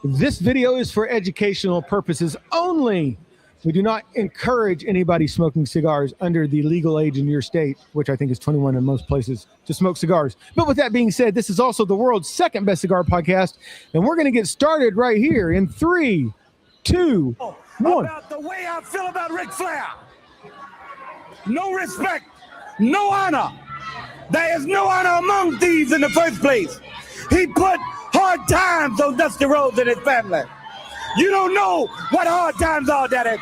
This video is for educational purposes only. We do not encourage anybody smoking cigars under the legal age in your state, which I think is 21 in most places, to smoke cigars. But with that being said, this is also the world's second best cigar podcast, and we're going to get started right here in 3, 2, 1. About the way I feel about Ric Flair. No respect, no honor. There is no honor among thieves in the first place. He put hard times on Dusty Rhodes and his family. You don't know what hard times are, Daddy.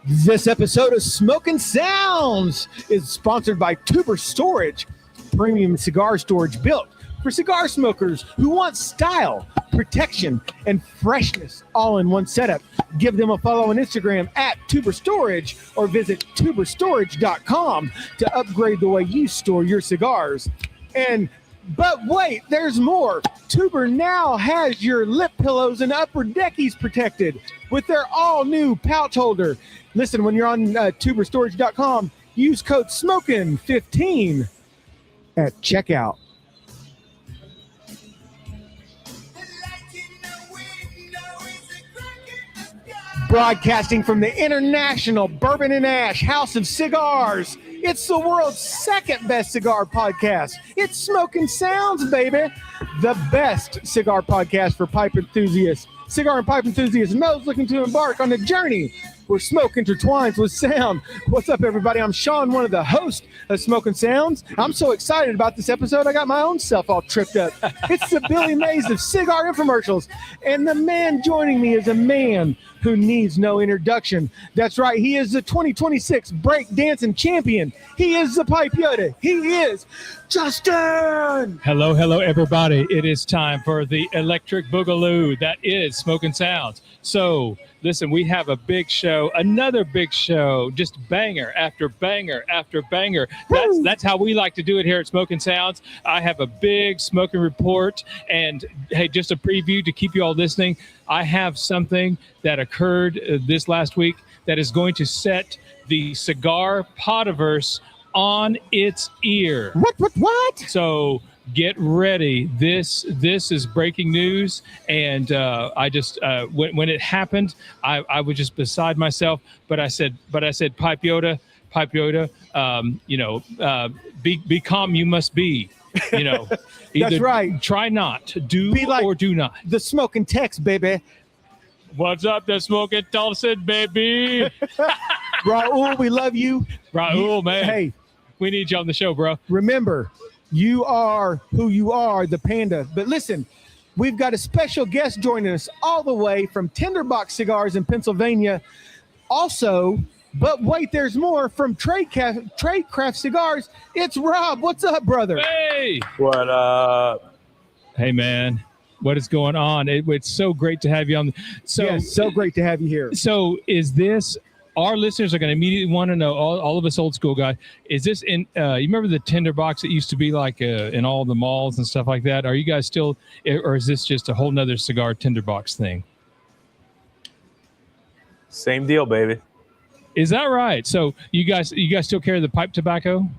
This episode of Smokin Sounds is sponsored by Tuber Storage, premium cigar storage built for cigar smokers who want style, protection, and freshness all in one setup. Give them a follow on Instagram at Tuber Storage or visit tuberstorage.com to upgrade the way you store your cigars. But wait, there's more. Tuber now has your lip pillows and upper deckies protected with their all-new pouch holder. Listen, when you're on tuberstorage.com, use code SMOKIN15 at checkout. Broadcasting from the International Bourbon and Ash House of Cigars, it's the world's second best cigar podcast. It's Smokin Sounds, baby. The best cigar podcast for pipe enthusiasts. Cigar and pipe enthusiasts and those looking to embark on a journey where smoke intertwines with sound. What's up, everybody? I'm Shawn, one of the hosts of Smokin Sounds. I'm so excited about this episode, I got my own self all tripped up. It's the Billy Mays of cigar infomercials. And the man joining me is a man who needs no introduction. That's right, he is the 2026 break dancing champion. He is the Pipe Yoda. He is Justin. Hello, everybody. It is time for the electric boogaloo. That is Smokin Sounds. So, listen, we have a big show, another big show, just banger after banger after banger. That's how we like to do it here at Smokin Sounds. I have a big smoking report, and hey, just a preview to keep you all listening. I have something that occurred this last week that is going to set the cigar podiverse on its ear. What? So get ready. This is breaking news, and I just when it happened, I was just beside myself. But I said, Pipe Yoda, be calm. You must be. That's right. Try not to do like or do not. The smoking text, baby. What's up, the smoking Tulsa, baby? Raul, we love you. Raul, man. Hey, we need you on the show, bro. Remember, you are who you are, the panda. But listen, we've got a special guest joining us all the way from Tinderbox Cigars in Pennsylvania. Also, but wait, there's more, from Tradecraft Cigars. It's Rob. What's up, brother? Hey. What up? Hey, man. What is going on? It's so great to have you on. So great to have you here. So is this, our listeners are going to immediately want to know, all of us old school guys, is this in, you remember the Tinderbox that used to be like in all the malls and stuff like that? Are you guys still, or is this just a whole nother cigar Tinderbox thing? Same deal, baby. Is that right? So you guys still carry the pipe tobacco?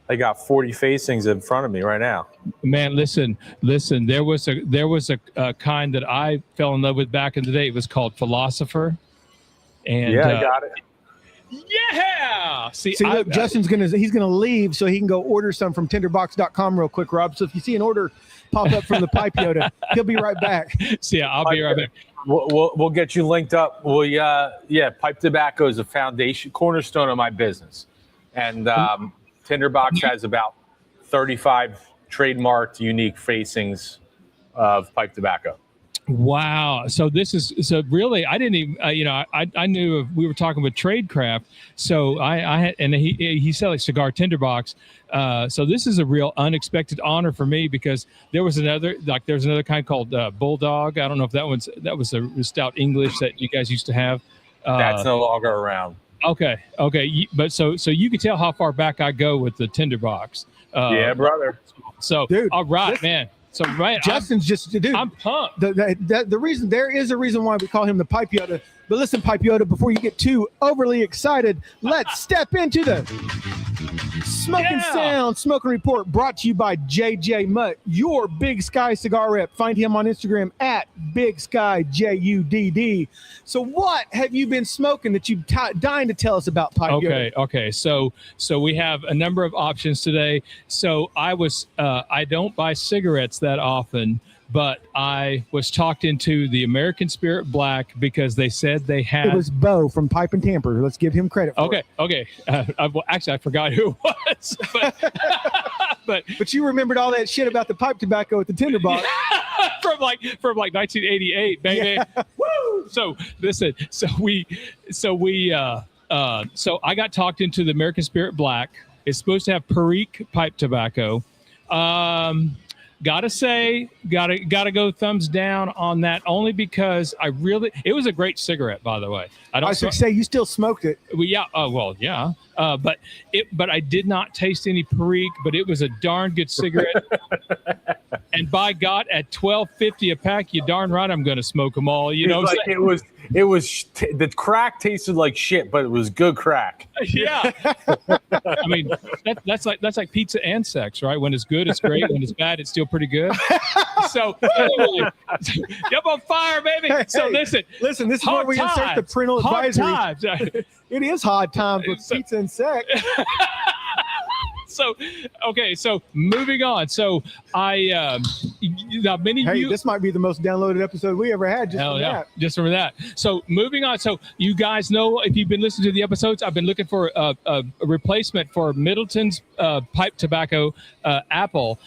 I got 40 facings in front of me right now. Man, listen. There was a kind that I fell in love with back in the day. It was called Philosopher. And yeah, I got it. Yeah. See, look, Justin's he's gonna leave so he can go order some from tinderbox.com real quick, Rob. So if you see an order pop up from the Pipe Yoda, he'll be right back. So yeah, I'll be right back. We'll get you linked up. Pipe tobacco is a foundation, cornerstone of my business, and Tinderbox has about 35 trademarked, unique facings of pipe tobacco. Wow. So really, I didn't even, I knew we were talking with Tradecraft. So I had, and he said like cigar tinderbox. So this is a real unexpected honor for me because there was another kind called Bulldog. I don't know if that was a stout English that you guys used to have. That's no longer around. Okay. But so you can tell how far back I go with the tinderbox. Yeah, brother. So, dude, all right, man. So right, Justin's I'm pumped. The reason, there is a reason why we call him the Pipe Yoda. But listen, Pipe Yoda, before you get too overly excited, let's step into the Smokin Sounds, Smoking Report, brought to you by JJ Mutt, your Big Sky cigar rep. Find him on Instagram at Big Sky JUDD. So what have you been smoking that you're dying to tell us about, Pipe Yoda? Okay. So we have a number of options today. So I don't buy cigarettes that often, but I was talked into the American Spirit Black because they said they had. It was Bo from Pipe and Tamper. Let's give him credit for it. Okay. Actually, I forgot who it was. But you remembered all that shit about the pipe tobacco at the tinderbox. from like 1988, baby. Yeah. Woo! So listen, so I got talked into the American Spirit Black. It's supposed to have Perique pipe tobacco. Gotta go thumbs down on that, only because it was a great cigarette, by the way. I should say you still smoked it. Well, yeah. Yeah. But I did not taste any Perique, but it was a darn good cigarette. And by God, at $12.50 a pack, you darn right I'm going to smoke them all. You know, like it was the crack tasted like shit, but it was good crack. Yeah. I mean, that's like pizza and sex, right? When it's good, it's great. When it's bad, it's still pretty good. So anyway, up on fire, baby. So listen, this is where we insert the parental advisory. Hard times. It is hard times with pizza and sex. So moving on. So this might be the most downloaded episode we ever had. Just from that. So moving on. So you guys know, if you've been listening to the episodes, I've been looking for a replacement for Middleton's pipe tobacco apple.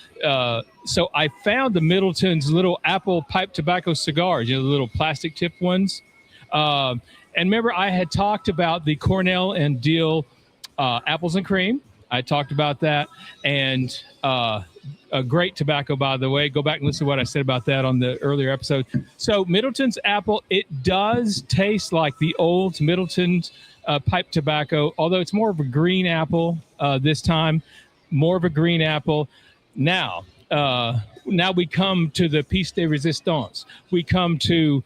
So I found the Middleton's little apple pipe tobacco cigars, the little plastic tip ones. And remember, I had talked about the Cornell and Deal apples and cream. I talked about that, and a great tobacco, by the way. Go back and listen to what I said about that on the earlier episode. So Middleton's apple, it does taste like the old Middleton's pipe tobacco, although it's more of a green apple this time, more of a green apple. Now we come to the piece de resistance. We come to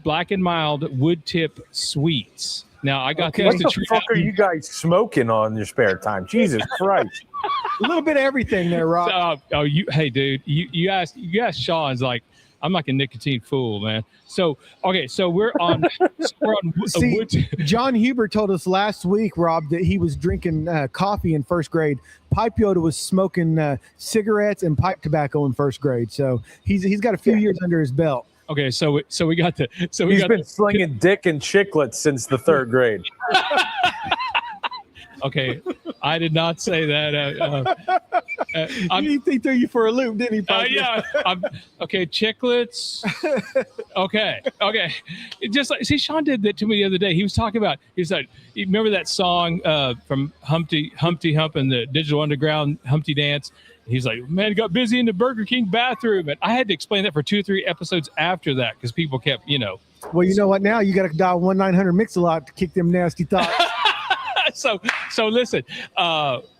Black and Mild wood tip sweets. Now, I got What the fuck are you guys smoking on your spare time? Jesus Christ. A little bit of everything there, Rob. Hey, dude, you asked Sean's like, I'm like a nicotine fool, man. So, okay, so we're on See, John Huber told us last week, Rob, that he was drinking coffee in first grade. Pipe Yoda was smoking cigarettes and pipe tobacco in first grade. So he's got a few years under his belt. Okay, so we got the he's been slinging dick and chiclets since the third grade. Okay, I did not say that. He threw you for a loop, didn't he? Yeah. Okay, chiclets. Okay. Just like, see, Sean did that to me the other day. He was like, you remember that song from Humpty Hump and the Digital Underground Humpty Dance? He's like, man, it got busy in the Burger King bathroom. And I had to explain that for 2 or 3 episodes after that because people kept, Well, you know what? Now you got to dial 1-900-MIX-A-LOT to kick them nasty thoughts. So listen,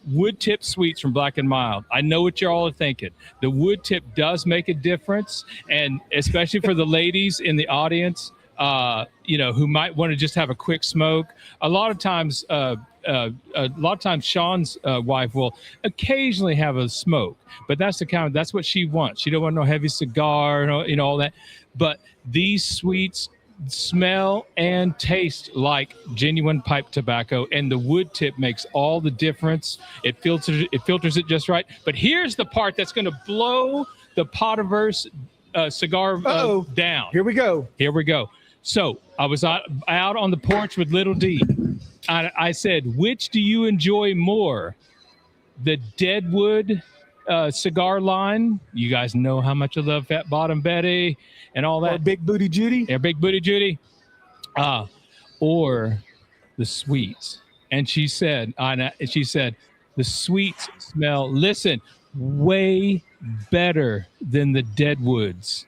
wood tip sweets from Black and Mild. I know what you're all thinking. The wood tip does make a difference, and especially for the ladies in the audience, who might want to just have a quick smoke. A lot of times Sean's wife will occasionally have a smoke, but that's what she wants. She don't want no heavy cigar, all that. But these sweets smell and taste like genuine pipe tobacco, and the wood tip makes all the difference. It filters it just right. But here's the part that's going to blow the Potiverse cigar down. Here we go. So I was out on the porch with Little D. I said, which do you enjoy more? The Deadwood cigar line. You guys know how much I love Fat Bottom Betty and all that. Or Big Booty Judy. Yeah, Big Booty Judy. Or the sweets. And she said, the sweets smell, listen, way better than the Deadwoods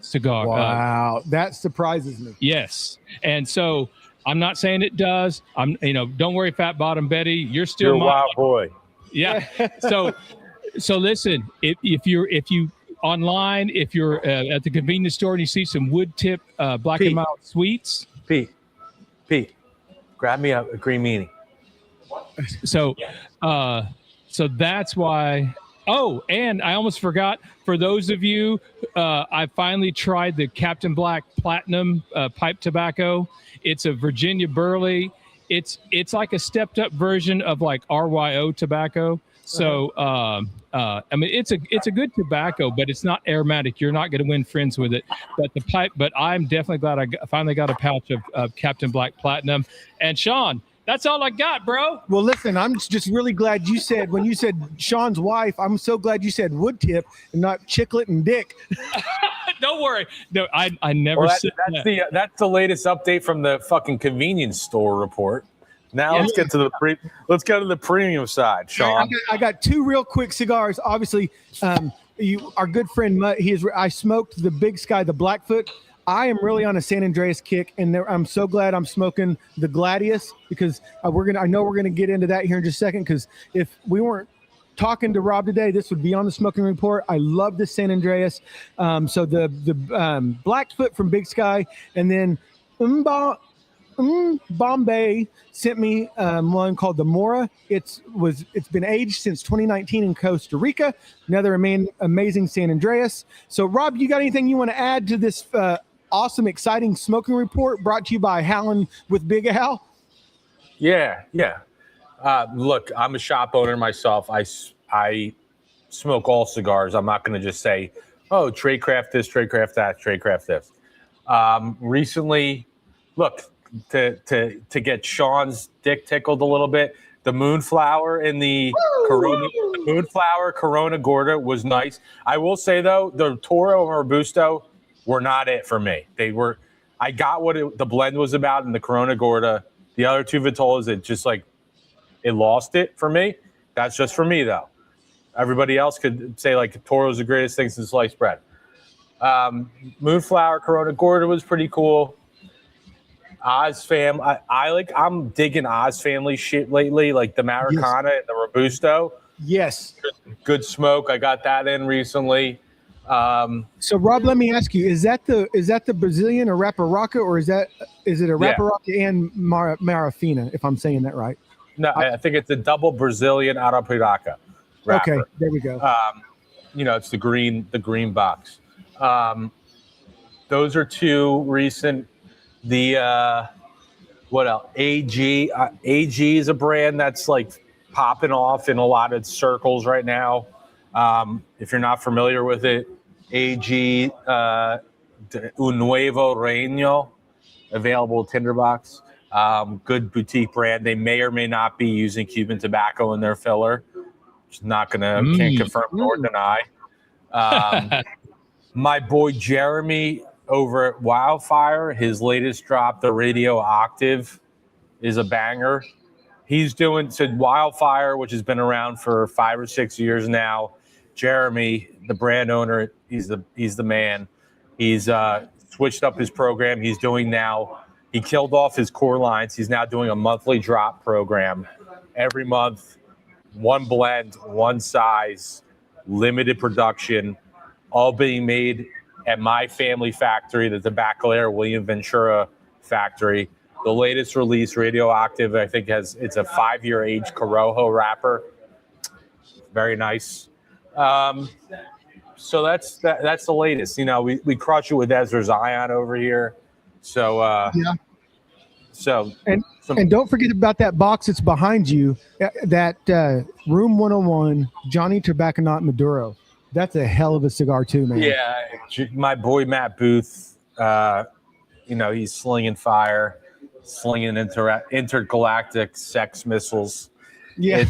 cigar. Wow, that surprises me. Yes. And so I'm not saying it does. Don't worry, Fat Bottom Betty. You're still a wild boy. Yeah. So listen, if you online, if you're at the convenience store and you see some wood tip Black and Mild sweets. Pete, grab me a green meanie. What? So, so that's why. Oh, and I almost forgot. For those of you, I finally tried the Captain Black Platinum pipe tobacco. It's a Virginia Burley. It's like a stepped up version of like RYO tobacco. So, I mean, it's a good tobacco, but it's not aromatic. You're not going to win friends with it. But I'm definitely glad I finally got a pouch of Captain Black Platinum. And Shawn, that's all I got, bro. Well, listen, I'm just really glad you said, when you said Shawn's wife, I'm so glad you said wood tip and not chiclet and dick. Don't worry. No, I never said that. That's the latest update from the fucking convenience store report. Now let's get to the premium side, Shawn. I got two real quick cigars. Obviously, our good friend Mutt, I smoked the Big Sky, the Blackfoot. I am really on a San Andreas kick, and I'm so glad I'm smoking the Gladius, because I know we're gonna get into that here in just a second. Because if we weren't talking to Rob today, this would be on the smoking report. I love the San Andreas. So the Blackfoot from Big Sky, and then Bombay sent me one called the Mora. It's been aged since 2019 in Costa Rica. Another amazing San Andreas. So Rob, you got anything you want to add to this awesome, exciting smoking report brought to you by Howlin' with Big Al? Yeah. Look, I'm a shop owner myself. I smoke all cigars. I'm not going to just say, oh, Tradecraft this, Tradecraft that, Tradecraft this. Recently, look, to get Shawn's dick tickled a little bit, the Moonflower and the Corona Gorda was nice. I will say though, the Toro and Robusto were not it for me. I got what the blend was about in the Corona Gorda. The other two Vitolas, it lost it for me. That's just for me though. Everybody else could say like Toro's the greatest thing since sliced bread. Moonflower Corona Gorda was pretty cool. Oz fam, I'm digging Oz family shit lately, like the Maracana and the Robusto. Yes. Good smoke. I got that in recently. So Rob, let me ask you: is that the Brazilian or Raparaca, or is it a Raparaca and Marafina? If I'm saying that right? No, I think it's a double Brazilian Arapiraca. Okay, there we go. It's the green box. Those are two recent. The what else? AG is a brand that's like popping off in a lot of circles right now. If you're not familiar with it, AG Un Nuevo Reino, available Tinderbox. Good boutique brand. They may or may not be using Cuban tobacco in their filler. Can't confirm nor deny. My boy Jeremy over at Wildfire, his latest drop, the Radio Octave, is a banger. He's doing Wildfire, which has been around for 5 or 6 years now. Jeremy, the brand owner, he's the man. He's switched up his program. He killed off his core lines. He's now doing a monthly drop program. Every month, one blend, one size, limited production, all being made at my family factory, the Tabacalera William Ventura factory. The latest release, Radio Octave, I think it's a 5-year age Corojo wrapper. Very nice. So that's the latest. We crush it with Ezra Zion over here. So yeah. So and don't forget about that box that's behind you. That Room 101 Johnny Tobacconat Maduro. That's a hell of a cigar too, man. Yeah, my boy Matt Booth. He's slinging fire, slinging intergalactic sex missiles. Yeah,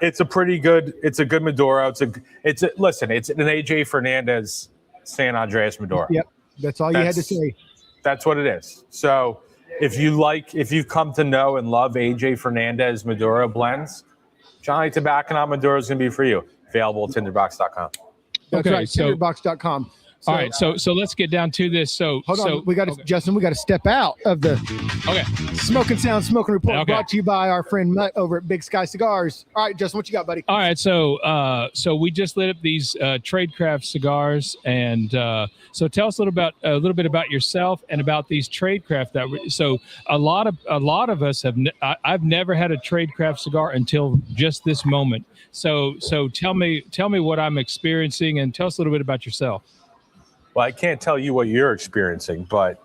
it's a pretty good. It's a good Maduro. It's an AJ Fernandez San Andreas Maduro. Yep, that's all you had to say. That's what it is. So if you've come to know and love AJ Fernandez Maduro blends, Johnny Tobacconat Maduro is going to be for you. Available at tinderbox.com. That's right, tinderbox.com. All right, so let's get down to this. So hold on, we got to Justin. We got to step out of the Smokin Sounds Smoking Report, brought to you by our friend Mutt over at Big Sky Cigars. All right, Justin, what you got, buddy? All right, so we just lit up these Tradecraft cigars, and so tell us a little bit about yourself and about these Tradecraft. So a lot of us have. I've never had a Tradecraft cigar until just this moment. So tell me what I'm experiencing, and tell us a little bit about yourself. Well, I can't tell you what you're experiencing, but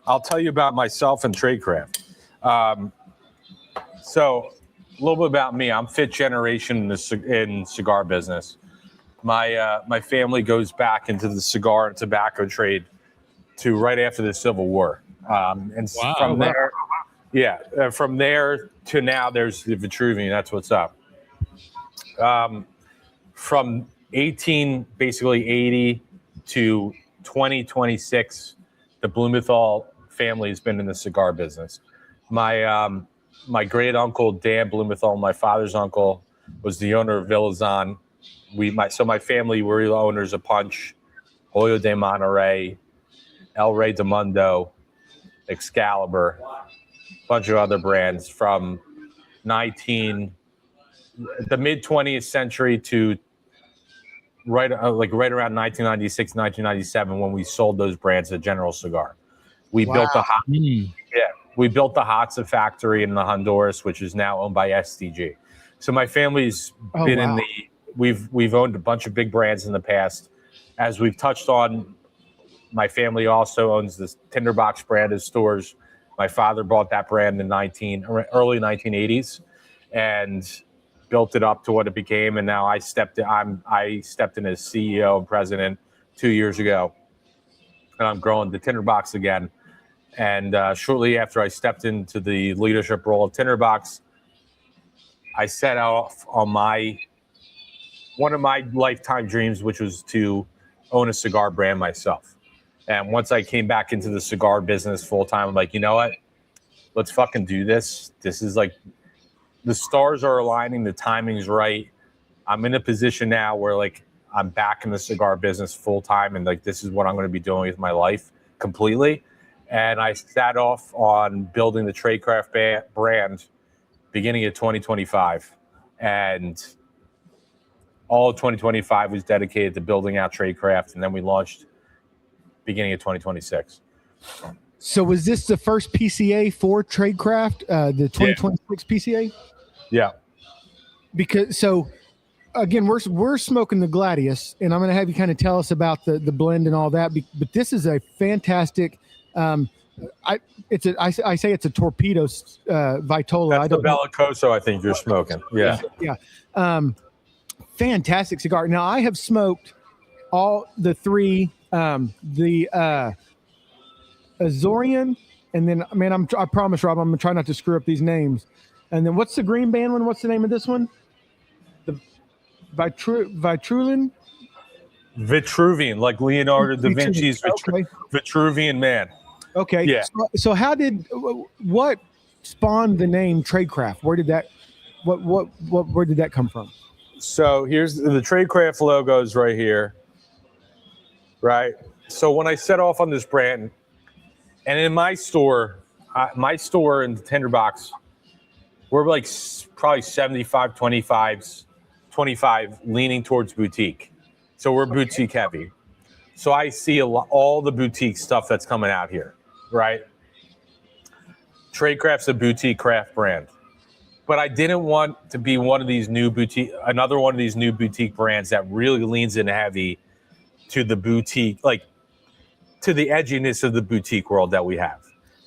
I'll tell you about myself and Tradecraft. So a little bit about me. I'm fifth generation in cigar business. My family goes back into the cigar and tobacco trade to right after the Civil War. From there to now, there's the Vitruvian. That's what's up. From 1880 to 2026, the Blumenthal family has been in the cigar business. My great uncle Dan Blumenthal, my father's uncle, was the owner of Villazon. My family were owners of Punch, Hoyo de Monterey, El Rey de Mundo, Excalibur, a bunch of other brands from the mid 20th century to right around 1996, 1997, when we sold those brands to General Cigar. We built the Hatza factory in the Honduras, which is now owned by SDG. So my family's been we've owned a bunch of big brands in the past. As we've touched on, my family also owns this Tinderbox brand of stores. My father bought that brand in early 1980s and built it up to what it became, and now I stepped in as CEO and president 2 years ago, and I'm growing the Tinderbox again. And shortly after I stepped into the leadership role of Tinderbox, I set off on one of my lifetime dreams, which was to own a cigar brand myself. And once I came back into the cigar business full time, I'm like, you know what? Let's fucking do this. This is like, the stars are aligning, the timing's right. I'm in a position now where like I'm back in the cigar business full time, and like this is what I'm going to be doing with my life completely. And I sat off on building the Tradecraft brand beginning of 2025, and all of 2025 was dedicated to building out Tradecraft, and then we launched beginning of 2026. So was this the first PCA for Tradecraft, the 2026 PCA? Yeah. Because again, we're smoking the Gladius, and I'm going to have you kind of tell us about the blend and all that. But this is a fantastic. I say it's a Torpedo Vitola. That's the Bellicoso I think you're smoking. Yeah. Fantastic cigar. Now I have smoked all the three, the Azorian, and then I promise, Rob, I'm gonna try not to screw up these names. And then what's the green band one? What's the name of this one? The Vitruvian, like Leonardo da Vinci's Vitruvian Man. Okay. Yeah. So what spawned the name Tradecraft? Where did that come from? So here's the Tradecraft logos right here. Right. So when I set off on this brand, and in my store in the Tinderbox, we're like probably 75, 25 leaning towards boutique. So we're boutique heavy. So I see all the boutique stuff that's coming out here, right? Tradecraft's a boutique craft brand. But I didn't want to be another one of these new boutique brands that really leans in heavy to the boutique, like to the edginess of the boutique world that we have.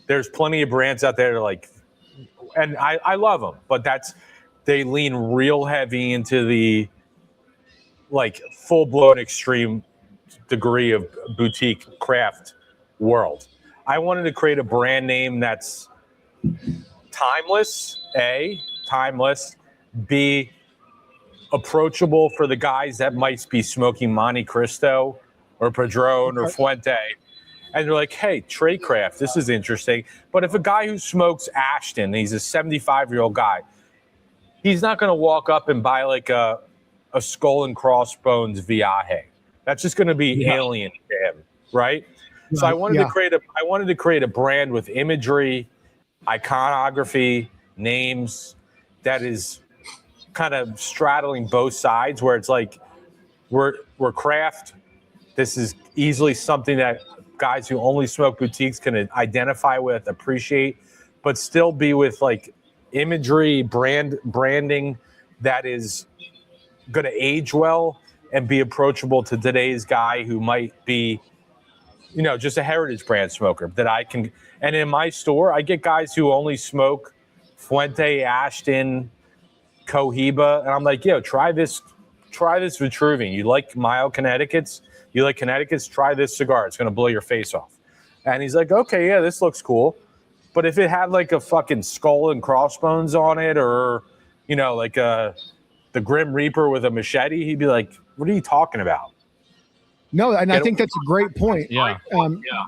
There's plenty of brands out there like, and I love them, but they lean real heavy into the like full-blown extreme degree of boutique craft world. I wanted to create a brand name that's timeless, B, approachable for the guys that might be smoking Monte Cristo or Padron or Fuente. And they're like, hey, Tradecraft, this is interesting. But if a guy who smokes Ashton, he's a 75-year-old guy, he's not going to walk up and buy like a Skull and Crossbones Viaje. That's just going to be alien to him, right? So I wanted to create a brand with imagery, iconography, names that is kind of straddling both sides, where it's like we're craft. This is easily something that guys who only smoke boutiques can identify with, appreciate, but still be with like imagery, branding that is going to age well and be approachable to today's guy who might be, just a heritage brand smoker that I can. And in my store, I get guys who only smoke Fuente, Ashton, Cohiba, and I'm like, try this Vitruvian. You like mild Connecticut's? You like Connecticut's? Try this cigar. It's going to blow your face off. And he's like, okay, yeah, this looks cool. But if it had like a fucking skull and crossbones on it, or, like the Grim Reaper with a machete, he'd be like, what are you talking about? No, and I think that's a great point. Yeah.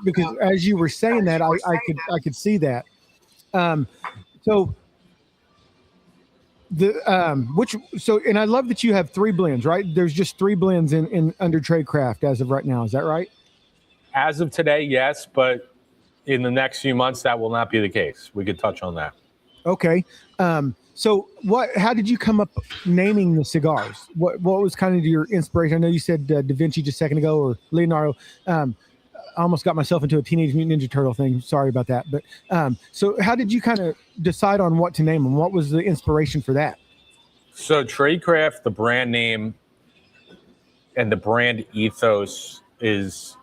Because as you were saying that, I could see that. So and I love that you have 3 blends, right? There's just 3 blends in under Tradecraft as of right now. Is that right? As of today, yes, but in the next few months, that will not be the case. We could touch on that. Okay. So how did you come up naming the cigars? What was kind of your inspiration? I know you said Da Vinci just a second ago, or Leonardo. I almost got myself into a Teenage Mutant Ninja Turtle thing. Sorry about that. But so how did you kind of decide on what to name them? What was the inspiration for that? So Tradecraft, the brand name and the brand ethos is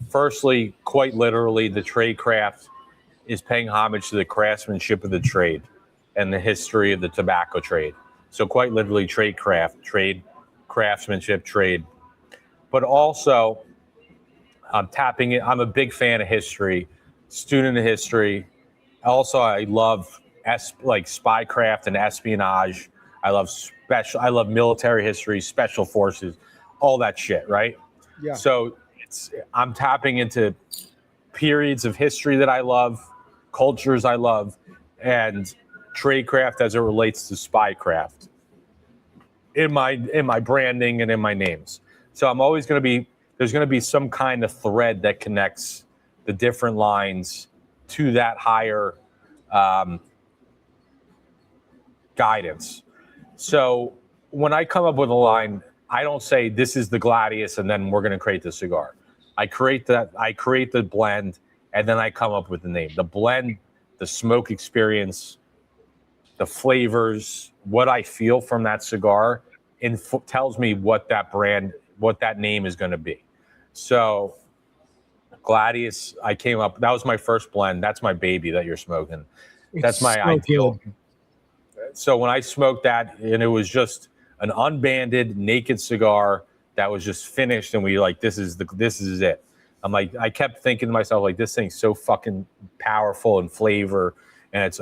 firstly, quite literally, the Tradecraft is paying homage to the craftsmanship of the trade and the history of the tobacco trade. So quite literally Tradecraft, trade, craftsmanship, trade. But also, I'm tapping it. I'm a big fan of history, student of history. Also, I love spycraft and espionage. I love military history, special forces, all that shit, right? Yeah. So I'm tapping into periods of history that I love, cultures I love, and tradecraft as it relates to spycraft in my branding and in my names. So I'm always going to be, there's going to be some kind of thread that connects the different lines to that higher guidance. So when I come up with a line, I don't say this is the Gladius and then we're going to create the cigar. I create the blend, and then I come up with the name. The blend, the smoke experience, the flavors, what I feel from that cigar, tells me what that brand, what that name is going to be. So Gladius, that was my first blend. That's my baby that you're smoking. That's my ideal. Good. So when I smoked that, and it was just an unbanded, naked cigar that was just finished, and we this is it. I'm like, I kept thinking to myself, like, this thing's so fucking powerful in flavor, and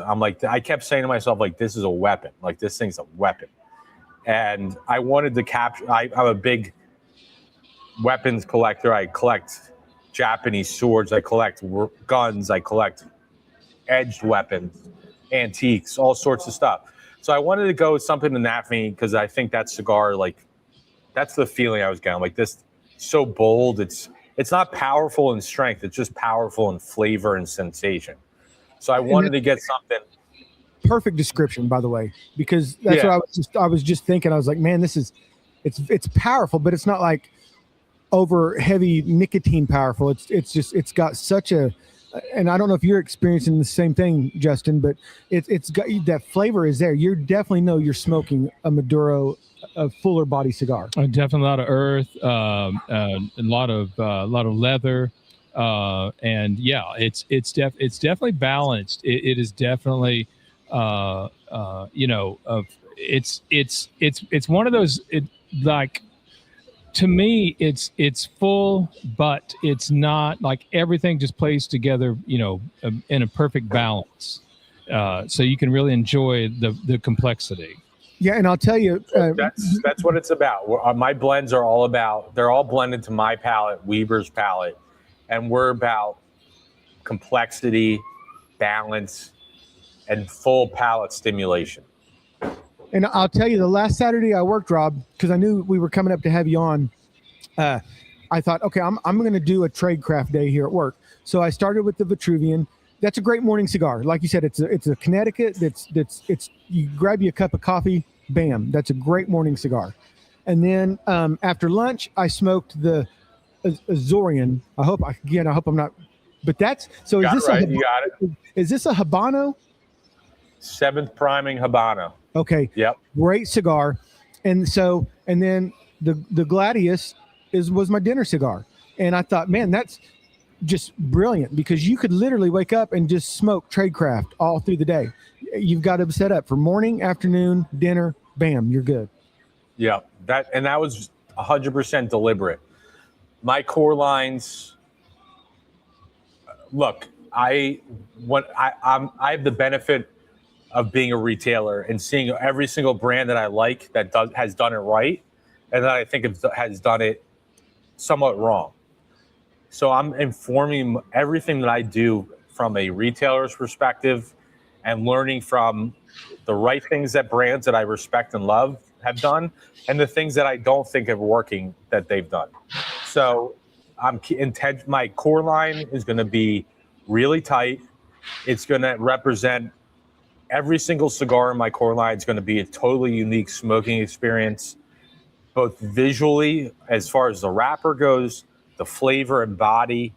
I kept saying to myself, like, this is a weapon. Like, this thing's a weapon. And I wanted to capture. I'm a big weapons collector. I collect Japanese swords. I collect guns. I collect edged weapons, antiques, all sorts of stuff. So I wanted to go with something in that vein, because I think that cigar, that's the feeling I was getting. Like, this, so bold. It's not powerful in strength. It's just powerful in flavor and sensation. So I wanted to get something. Perfect description, by the way, because that's what I was just thinking. I was like, man, it's powerful, but it's not like over heavy nicotine powerful. It's got such a, and I don't know if you're experiencing the same thing, Justin, but it's got that flavor is there. You definitely know you're smoking a Maduro, a fuller body cigar. Definitely a lot of earth, a lot of leather, and yeah, it's definitely balanced. It is definitely, it's one of those, to me, it's full, but it's not like everything just plays together, in a perfect balance. So you can really enjoy the complexity. Yeah, and I'll tell you, that's what it's about. My blends are they're all blended to my palate, Weber's palate, and we're about complexity, balance, and full palate stimulation. And I'll tell you, the last Saturday I worked, Rob, because I knew we were coming up to have you on, I thought, okay, I'm going to do a Tradecraft day here at work. So I started with the Vitruvian. That's a great morning cigar. Like you said, it's a Connecticut. It's you grab you a cup of coffee, bam. That's a great morning cigar. And then after lunch, I smoked the Azorian. I hope I'm not. But that's so. Is this you got it. Is this a Habano? 7th priming Habano. Okay. Yep. Great cigar. And then the Gladius was my dinner cigar. And I thought, man, that's just brilliant because you could literally wake up and just smoke Tradecraft all through the day. You've got them set up for morning, afternoon, dinner, bam, you're good. Yeah, that was 100% deliberate. My core lines. Look, I have the benefit of being a retailer and seeing every single brand that I like that has done it right, and that I think has done it somewhat wrong. So I'm informing everything that I do from a retailer's perspective and learning from the right things that brands that I respect and love have done and the things that I don't think are working that they've done. So my core line is going to be really tight. It's going to represent every single cigar in my core line is going to be a totally unique smoking experience, both visually as far as the wrapper goes, the flavor and body,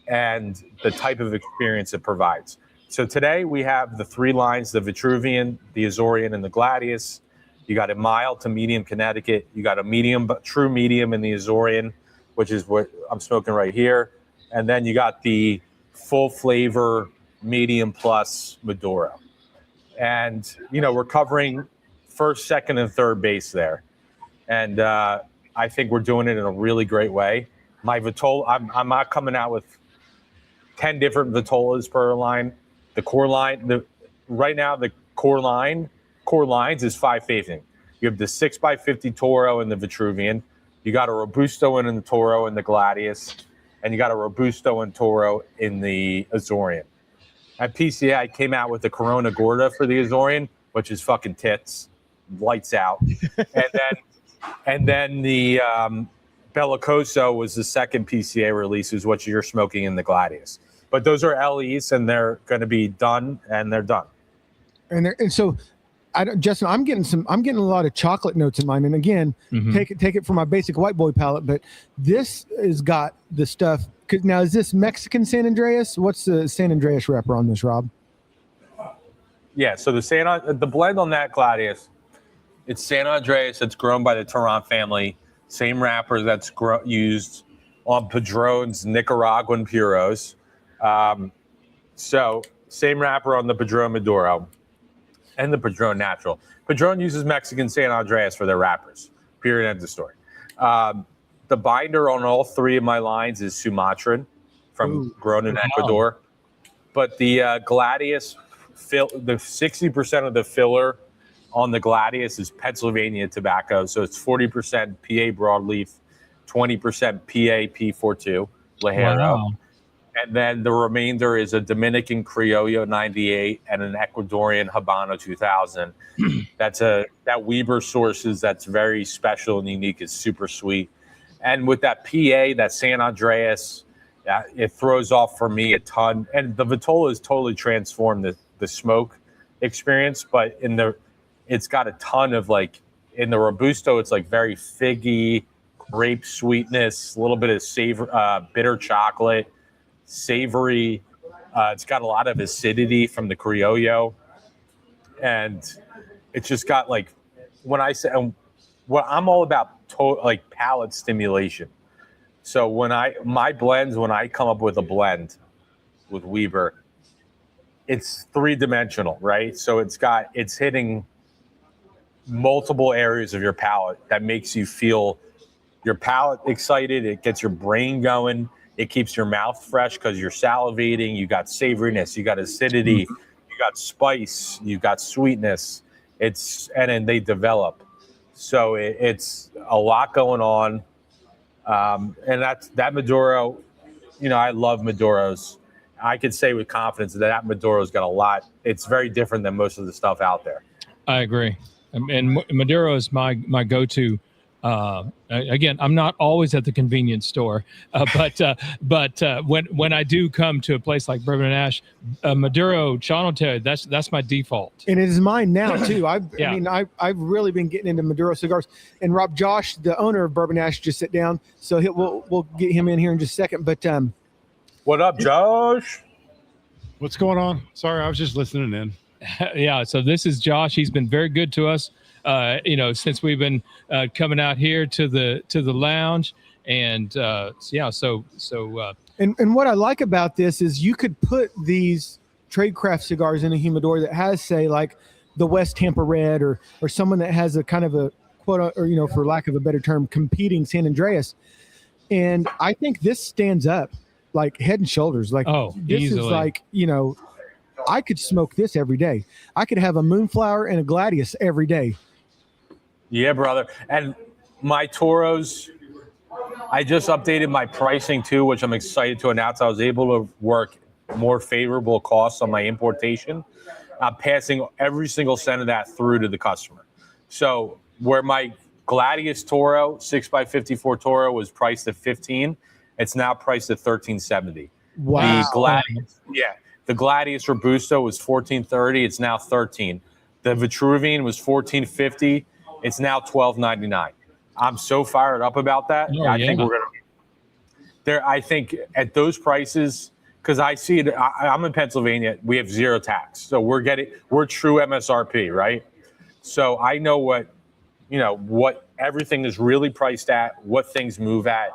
and the type of experience it provides. So today we have the 3 lines, the Vitruvian, the Azorian, and the Gladius. You got a mild to medium Connecticut. You got a medium, but true medium in the Azorian, which is what I'm smoking right here. And then you got the full flavor medium plus Maduro. And, we're covering first, second, and third base there. And I think we're doing it in a really great way. My Vitola, I'm not coming out with 10 different Vitolas per line. The core line, right now, the core lines is 5 facing. You have the 6x50 Toro and the Vitruvian. You got a Robusto in the Toro and the Gladius. And you got a Robusto and Toro in the Azorian. At PCA, I came out with the Corona Gorda for the Azorian, which is fucking tits, lights out. and then the Bellicoso was the second PCA release, is what you're smoking in the Gladius. But those are LEs, and they're going to be done, and they're done. And so, Justin, I'm getting a lot of chocolate notes in mine. And again, take it from my basic white boy palate, but this has got the stuff. Now, is this Mexican San Andreas? What's the San Andreas wrapper on this, Rob? Yeah, so the blend on that Gladius, it's San Andreas. It's grown by the Terran family. Same wrapper that's used on Padron's Nicaraguan Puros. So same wrapper on the Padron Maduro and the Padron Natural. Padron uses Mexican San Andreas for their wrappers. Period. End of story. The binder on all 3 of my lines is Sumatran grown in Ecuador. But the Gladius, the 60% of the filler on the Gladius is Pennsylvania tobacco. So it's 40% PA broadleaf, 20% PA P42 Ligero. Wow. And then the remainder is a Dominican Criollo 98 and an Ecuadorian Habano 2000. That Weber sources that's very special and unique. Is super sweet. And with that PA, that San Andreas, it throws off for me a ton. And the Vitola has totally transformed the smoke experience. But it's got a ton of in the Robusto, it's very figgy, grape sweetness, a little bit of savor, bitter chocolate, savory. It's got a lot of acidity from the Criollo. And it's just got when I say, I'm all about palate stimulation. So when I come up with a blend with Weber, it's 3-dimensional, right? So it's hitting multiple areas of your palate that makes you feel your palate excited. It gets your brain going. It keeps your mouth fresh because you're salivating. You got savoriness. You got acidity. You got spice. You got sweetness. And then they develop. So it's a lot going on. And that Maduro, I love Maduros. I could say with confidence that Maduro's got a lot. It's very different than most of the stuff out there. I agree. And Maduro is my go-to Again, I'm not always at the convenience store, but when I do come to a place like Bourbon and Ash, Maduro, Shawn will tell you, that's my default. And it is mine now too. I Yeah. mean, I've really been getting into Maduro cigars. And Rob Josh, the owner of Bourbon Ash, just sit down. So we'll get him in here in just a second. But What up, Josh? What's going on? Sorry, I was just listening in. Yeah, so this is Josh. He's been very good to us, since we've been coming out here to the lounge, and And what I like about this is you could put these Tradecraft cigars in a humidor that has, say, like the West Tampa Red or someone that has a kind of a quote, or for lack of a better term, competing San Andreas. And I think this stands up like head and shoulders. Like this easily. is like, I could smoke this every day. I could have a Moonflower and a Gladius every day. Yeah, brother. And my Toros, I just updated my pricing too, which I'm excited to announce. I was able to work more favorable costs on my importation. I'm passing every single cent of that through to the customer. So where my Gladius Toro, 6x54 Toro, was priced at $15, it's now priced at $13.70. Wow. The Gladius Robusto was $14.30. It's now $13. The Vitruvian was $14.50. It's now $12.99. I'm so fired up about that. Oh, I think we're gonna. I think at those prices, because I see it. I'm in Pennsylvania. We have zero tax, so we're true MSRP, right? So I know what everything is really priced at, what things move at,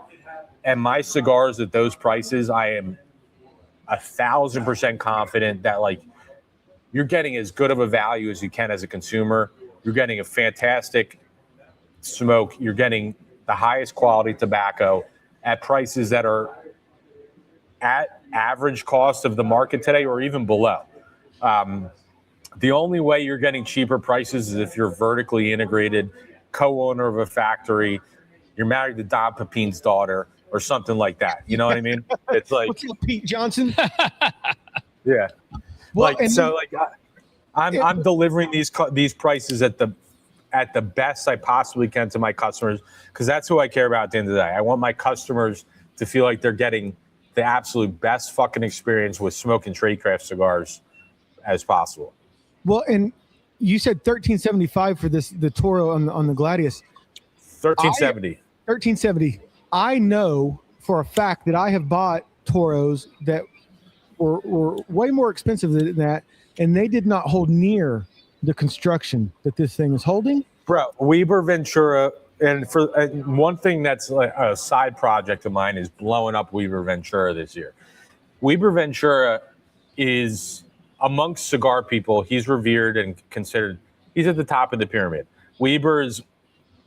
and my cigars at those prices, I am 1,000% confident that you're getting as good of a value as you can as a consumer. You're getting a fantastic smoke. You're getting the highest quality tobacco at prices that are at average cost of the market today or even below. The only way you're getting cheaper prices is if you're vertically integrated, co-owner of a factory, you're married to Don Pepin's daughter or something like that. You know what I mean? It's like, what's up, Pete Johnson? yeah. Well, I'm delivering these prices at the best I possibly can to my customers, because that's who I care about at the end of the day. I want my customers to feel like they're getting the absolute best fucking experience with smoking Tradecraft cigars as possible. Well, and you said $13.75 for the Toro on the Gladius. $13.70. $13.70. I know for a fact that I have bought Toros that were way more expensive than that, and they did not hold near the construction that this thing is holding. Bro, Weber Ventura, and for one thing that's like a side project of mine is blowing up Weber Ventura this year. Weber Ventura is, amongst cigar people, he's revered and considered, he's at the top of the pyramid. Weber is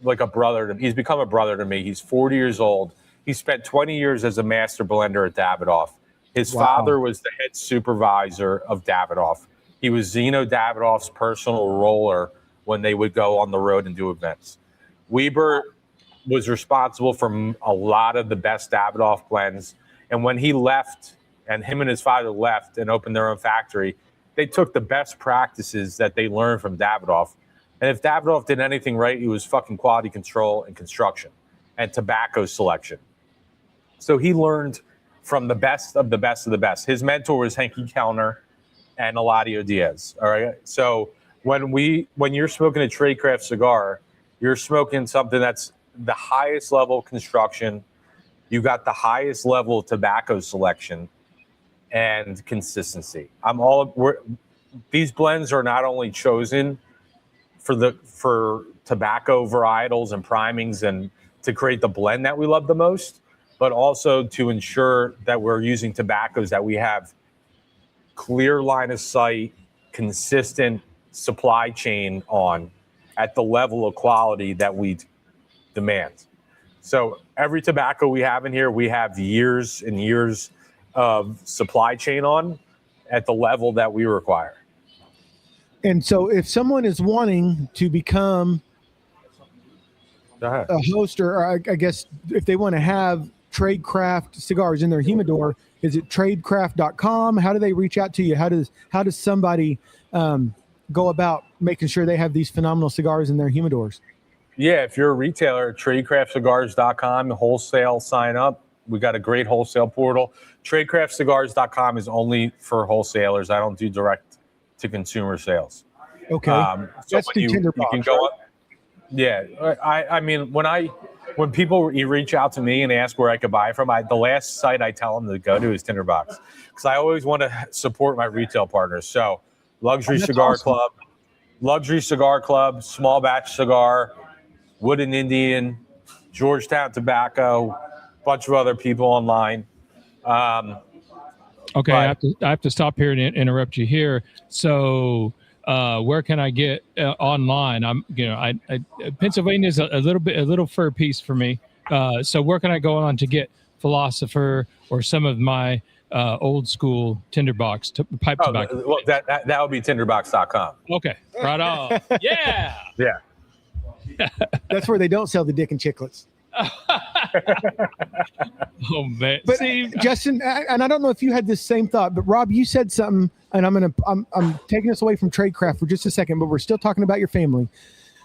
like a brother to me. He's become a brother to me. He's 40 years old. He spent 20 years as a master blender at Davidoff. His father was the head supervisor of Davidoff. He was Zeno Davidoff's personal roller when they would go on the road and do events. Weber was responsible for a lot of the best Davidoff blends. And when he left, and him and his father left and opened their own factory, they took the best practices that they learned from Davidoff. And if Davidoff did anything right, it was fucking quality control and construction and tobacco selection. So he learned from the best of the best of the best. His mentor was Henke Kellner and Eladio Diaz. All right. So when you're smoking a Tradecraft cigar, you're smoking something that's the highest level of construction. You got the highest level of tobacco selection and consistency. These blends are not only chosen for tobacco varietals and primings and to create the blend that we love the most, but also to ensure that we're using tobaccos that we have clear line of sight, consistent supply chain on at the level of quality that we demand. So every tobacco we have in here, we have years and years of supply chain on at the level that we require. And so if someone is wanting to become a host, or I guess if they want to have Tradecraft cigars in their humidor, is it tradecraft.com? How do they reach out to you? How does somebody go about making sure they have these phenomenal cigars in their humidors? Yeah, if you're a retailer, tradecraftcigars.com, wholesale sign up. We got a great wholesale portal. Tradecraftcigars.com is only for wholesalers. I don't do direct to consumer sales. Okay. So That's through Tinderbox, you can go right? up. Yeah, I mean when people reach out to me and ask where I could buy from, the last site I tell them to go to is Tinderbox, because I always want to support my retail partners. So Luxury Cigar Club, Small Batch Cigar, Wooden Indian, Georgetown Tobacco, bunch of other people online. Okay, I have to stop here and interrupt you here. So, where can I get online? Pennsylvania is a little fur piece for me. So, where can I go on to get Philosopher or some of my old school Tinderbox pipe tobacco? Well, that would be Tinderbox.com. Okay, right on. Yeah. Yeah. That's where they don't sell the dick and chiclets. Oh man! But Justin, and I don't know if you had this same thought, but Rob, you said something, and I'm taking us away from Tradecraft for just a second, but we're still talking about your family.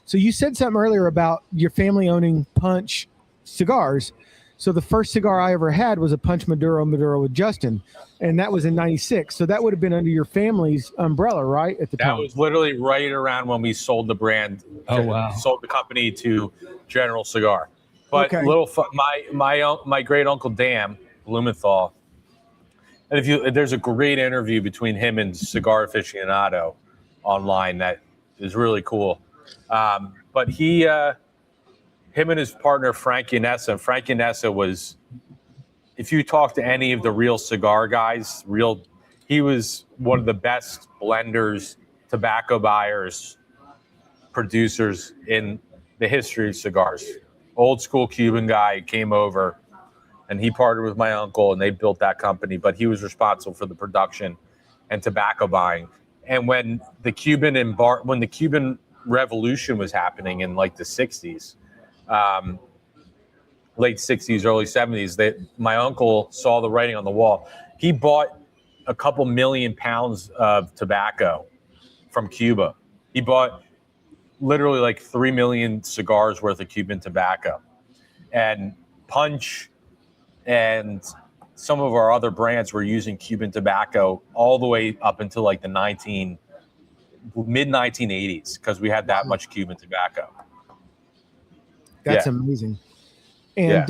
So you said something earlier about your family owning Punch cigars. So the first cigar I ever had was a Punch Maduro with Justin, and that was in '96. So that would have been under your family's umbrella, right? At the time. That was literally right around when we sold the brand. Oh wow! Sold the company to General Cigar. But okay. My great uncle Dan Blumenthal, and there's a great interview between him and Cigar Aficionado online that is really cool. But him and his partner Frank Yanessa was, if you talk to any of the real cigar guys, he was one of the best blenders, tobacco buyers, producers in the history of cigars. Old school Cuban guy came over, and he partnered with my uncle, and they built that company. But he was responsible for the production and tobacco buying. And when the Cuban Revolution was happening in like the '60s, late '60s, early '70s, my uncle saw the writing on the wall. He bought a couple million pounds of tobacco from Cuba. He bought literally like 3 million cigars worth of Cuban tobacco, and Punch and some of our other brands were using Cuban tobacco all the way up until like the mid 1980s, because we had that much Cuban tobacco. That's amazing. And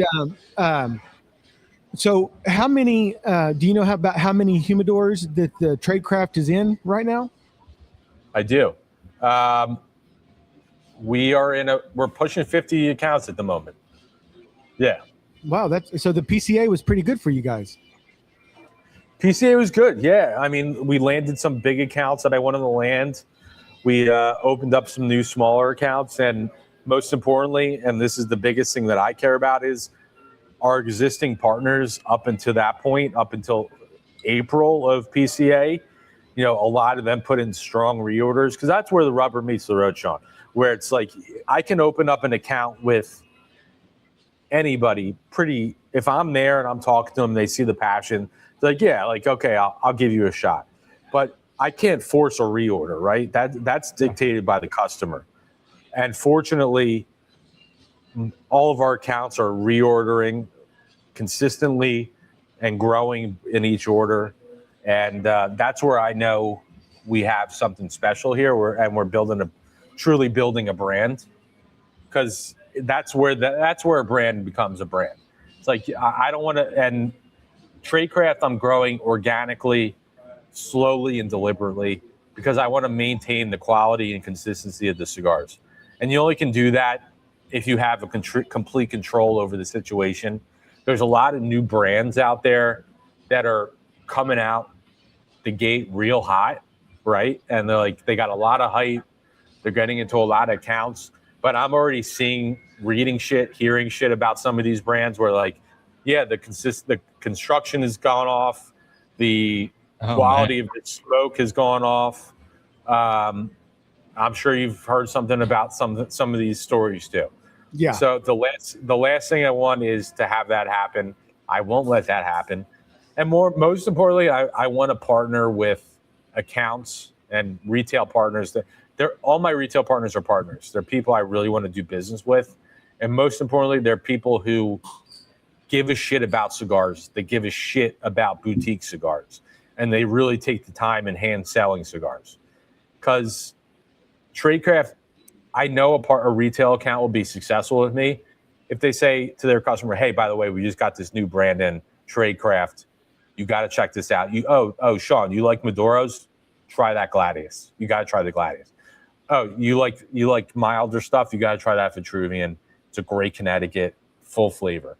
so how many do you know about how many humidors that the Tradecraft is in right now? I do. We're pushing 50 accounts at the moment. Yeah. Wow, so the PCA was pretty good for you guys. PCA was good. Yeah. I mean, we landed some big accounts that I wanted to land. We opened up some new smaller accounts, and most importantly, and this is the biggest thing that I care about, is our existing partners up until that point, up until April of PCA. A lot of them put in strong reorders, because that's where the rubber meets the road, Shawn, where it's like I can open up an account with anybody if I'm there and I'm talking to them, they see the passion. They're like, yeah, like, okay, I'll give you a shot. But I can't force a reorder, right? That's dictated by the customer. And fortunately, all of our accounts are reordering consistently and growing in each order. And that's where I know we have something special here. We're truly building a brand, because that's where a brand becomes a brand. It's like, I don't want to, and Tradecraft, I'm growing organically, slowly and deliberately, because I want to maintain the quality and consistency of the cigars. And you only can do that if you have a complete control over the situation. There's a lot of new brands out there that are coming out the gate real hot, right? And they got a lot of hype. They're getting into a lot of accounts. But I'm already reading shit, hearing shit about some of these brands where the construction has gone off, the quality of the smoke has gone off. I'm sure you've heard something about some of these stories too. Yeah. So the last thing I want is to have that happen. I won't let that happen. And most importantly, I want to partner with accounts and retail partners all my retail partners are partners. They're people I really want to do business with. And most importantly, they're people who give a shit about cigars. They give a shit about boutique cigars. And they really take the time in hand selling cigars. Because Tradecraft, I know a retail account will be successful with me if they say to their customer, hey, by the way, we just got this new brand in, Tradecraft. You got to check this out. Oh, Shawn, you like Maduros? Try that Gladius. You got to try the Gladius. Oh, you like milder stuff? You got to try that Vitruvian. It's a great Connecticut, full flavor.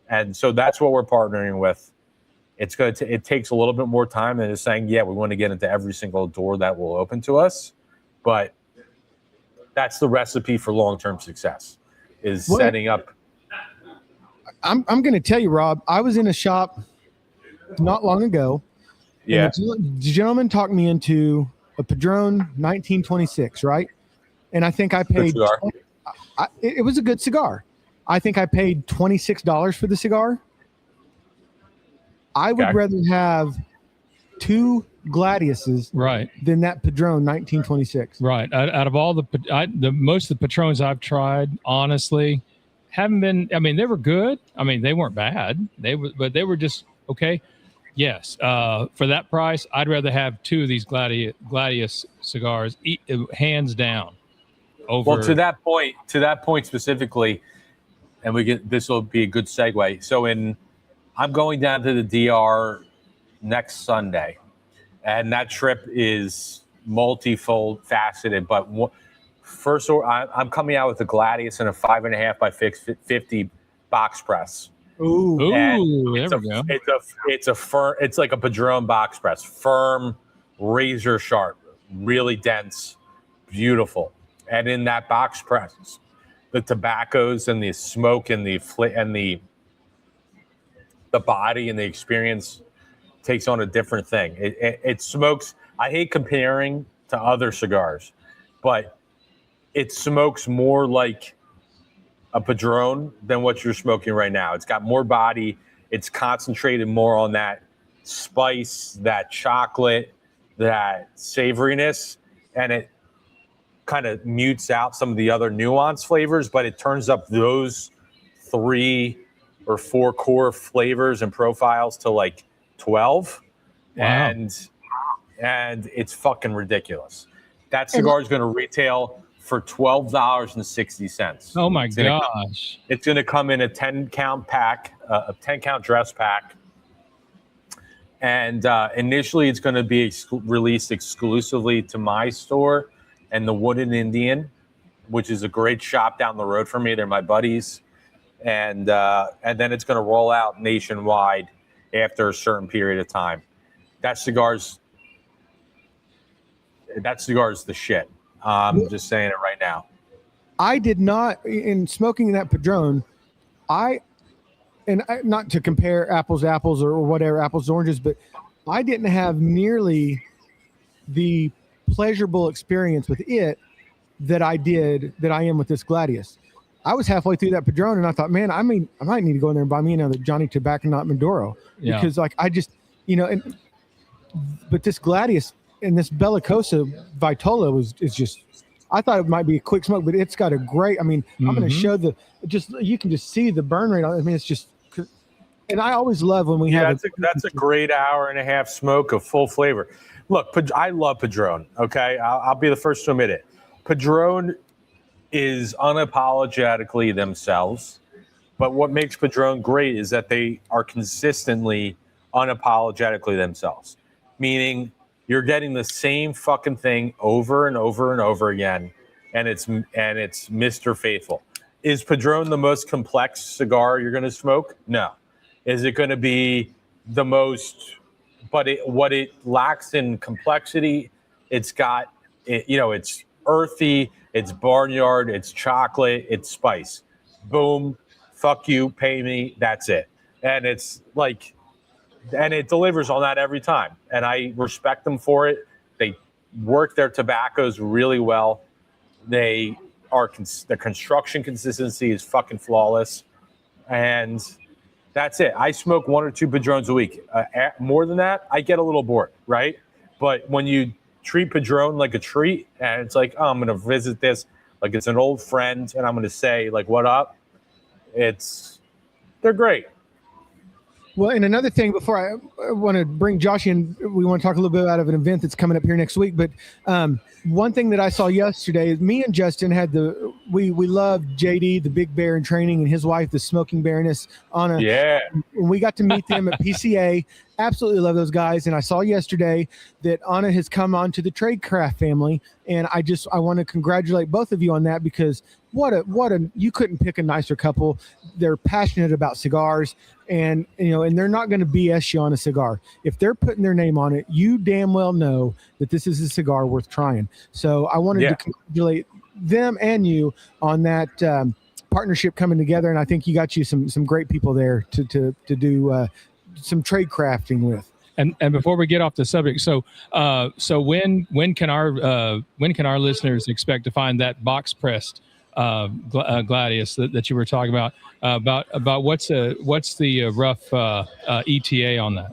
And so that's what we're partnering with. It takes a little bit more time than just saying, yeah, we want to get into every single door that will open to us. But that's the recipe for long-term success, is setting up. I'm going to tell you, Rob, I was in a shop not long ago. Yeah. The gentleman talked me into a Padron 1926, right? And I think I paid. It was a good cigar. I think I paid $26 for the cigar. I would rather have two Gladiuses than that Padron 1926. Right. Out of all the most of the Patrons I've tried, honestly, haven't been. I mean, they were good. I mean, they weren't bad. But they were just okay. Yes. For that price, I'd rather have two of these Gladius cigars, hands down. Well, to that point specifically, and this will be a good segue. So I'm going down to the DR next Sunday, and that trip is multifold, faceted. But first, I'm coming out with a Gladius and a 5.5 by 50 box press. Ooh, there we go. It's like a Padron box press, firm, razor sharp, really dense, beautiful. And in that box press, the tobaccos and the smoke and the body and the experience takes on a different thing. It smokes. I hate comparing to other cigars, but it smokes more like a Padron than what you're smoking right now. It's got more body. It's concentrated more on that spice, that chocolate, that savoriness, and it kind of mutes out some of the other nuanced flavors, but it turns up those 3 or 4 core flavors and profiles to like 12. Wow. And it's fucking ridiculous. That cigar is going to retail for $12.60. Oh my gosh. It's going to come in a 10-count pack, a 10-count dress pack. And initially it's going to be released exclusively to my store and the Wooden Indian, which is a great shop down the road from me. They're my buddies. And then it's going to roll out nationwide after a certain period of time. That cigar's the shit. I'm just saying it right now. I did not, in smoking that Padron, not to compare apples to apples or whatever, apples to oranges, but I didn't have nearly the pleasurable experience with it that I am with this Gladius. I was halfway through that Padron and I thought, man, I might need to go in there and buy me another Johnny Tobacco Nut Maduro. Yeah. Because like I just, but this Gladius and this Bellicosa Vitola is just, I thought it might be a quick smoke, but it's got a great, I'm going to show you can just see the burn rate. I mean, it's just, and I always love when we have. That's a great hour-and-a-half smoke of full flavor. Look, I love Padron. Okay. I'll be the first to admit it. Padron is unapologetically themselves, but what makes Padron great is that they are consistently unapologetically themselves, meaning you're getting the same fucking thing over and over and over again, and it's Mr. Faithful. Is Padron the most complex cigar you're going to smoke? No. Is it going to be the most? But what it lacks in complexity, it's got it's earthy, it's barnyard, it's chocolate, it's spice. Boom, fuck you, pay me, that's it. And it's like, and it delivers on that every time. And I respect them for it. They work their tobaccos really well. The construction consistency is fucking flawless. And that's it. I smoke 1 or 2 Padrones a week. More than that, I get a little bored, right? But when you treat Padron like a treat, and it's like, oh, I'm going to visit this like it's an old friend, and I'm going to say, like, what up? They're great. Well, and another thing before I want to bring Josh in, we want to talk a little bit about an event that's coming up here next week. But one thing that I saw yesterday is me and Justin had we love JD, the big bear in training, and his wife, the smoking baroness, Anna. Yeah. And we got to meet them at PCA. Absolutely love those guys. And I saw yesterday that Anna has come on to the Tradecraft family. And I want to congratulate both of you on that, because you couldn't pick a nicer couple. They're passionate about cigars, and they're not going to BS you on a cigar. If they're putting their name on it, you damn well know that this is a cigar worth trying. So I wanted to congratulate them and you on that partnership coming together. And I think you got you some great people there to do some trade crafting with. And before we get off the subject, so when can our listeners expect to find that box pressed Gladius that you were talking about what's the rough ETA on that?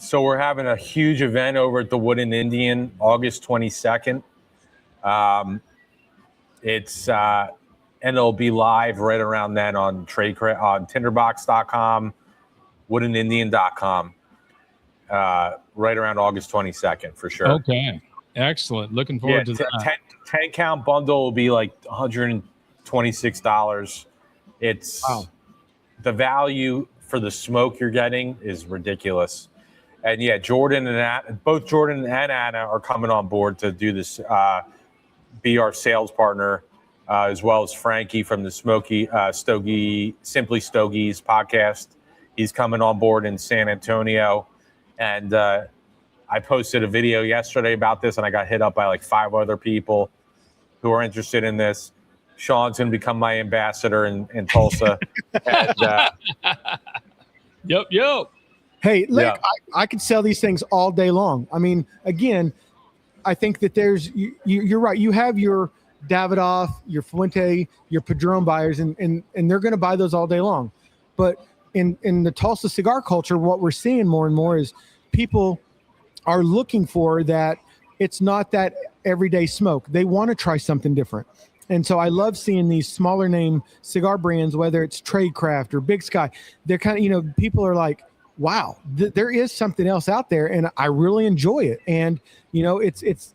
So we're having a huge event over at the Wooden Indian, August 22nd. And it'll be live right around then on Tradecraft, on tinderbox.com, woodenindian.com, right around August 22nd for sure. Okay, excellent. Looking forward to that. 10 count bundle will be like $126. The value for the smoke you're getting is ridiculous. And both Jordan and Anna are coming on board to do this, be our sales partner, as well as Frankie from the Simply Stogies podcast. He's coming on board in San Antonio. And I posted a video yesterday about this, and I got hit up by like 5 other people who are interested in this. Shawn's going to become my ambassador in Tulsa. And, Yep. Hey, look, I could sell these things all day long. I mean, again, I think that you're right. You have your Davidoff, your Fuente, your Padron buyers, and they're going to buy those all day long. But in the Tulsa cigar culture, what we're seeing more and more is people are looking for that. It's not that everyday smoke. They want to try something different. And so I love seeing these smaller name cigar brands, whether it's Tradecraft or Big Sky. They're kind of, people are like, wow, there is something else out there, and I really enjoy it. And, it's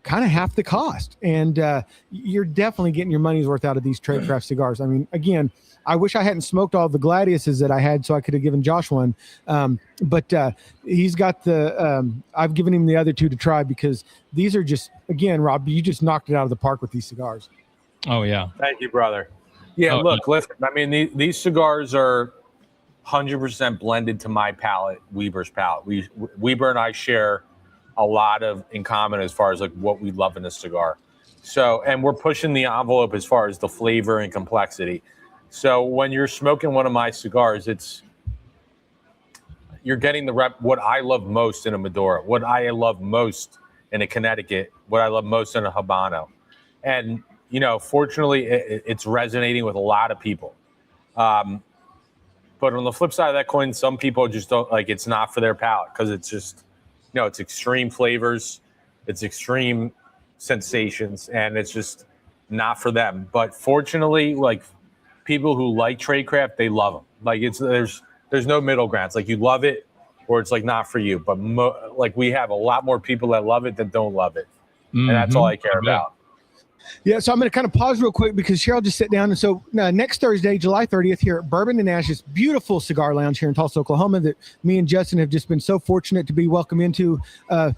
kind of half the cost. And you're definitely getting your money's worth out of these Tradecraft cigars. I mean, again, I wish I hadn't smoked all the Gladiuses that I had, so I could have given Josh one. But he's got I've given him the other 2 to try, because these are just, again, Rob, you just knocked it out of the park with these cigars. Oh, yeah. Thank you, brother. Yeah, listen, I mean, these cigars are 100% blended to my palate, Weber's palate. Weber and I share a lot in common as far as like what we love in a cigar. So, and we're pushing the envelope as far as the flavor and complexity. So when you're smoking one of my cigars, you're getting what I love most in a Maduro, what I love most in a Connecticut, what I love most in a Habano. And, fortunately, it's resonating with a lot of people. But on the flip side of that coin, some people just don't it's not for their palate, because it's just, it's extreme flavors, it's extreme sensations, and it's just not for them. But fortunately, people who like Tradecraft, they love them. There's no middle ground. It's like you love it, or it's not for you. But we have a lot more people that love it than don't love it, and that's all I care about. Yeah, so I'm going to kind of pause real quick, because Cheryl just sat down. And so next Thursday, July 30th, here at Bourbon and Ash, this beautiful cigar lounge here in Tulsa, Oklahoma, that me and Justin have just been so fortunate to be welcomed into 1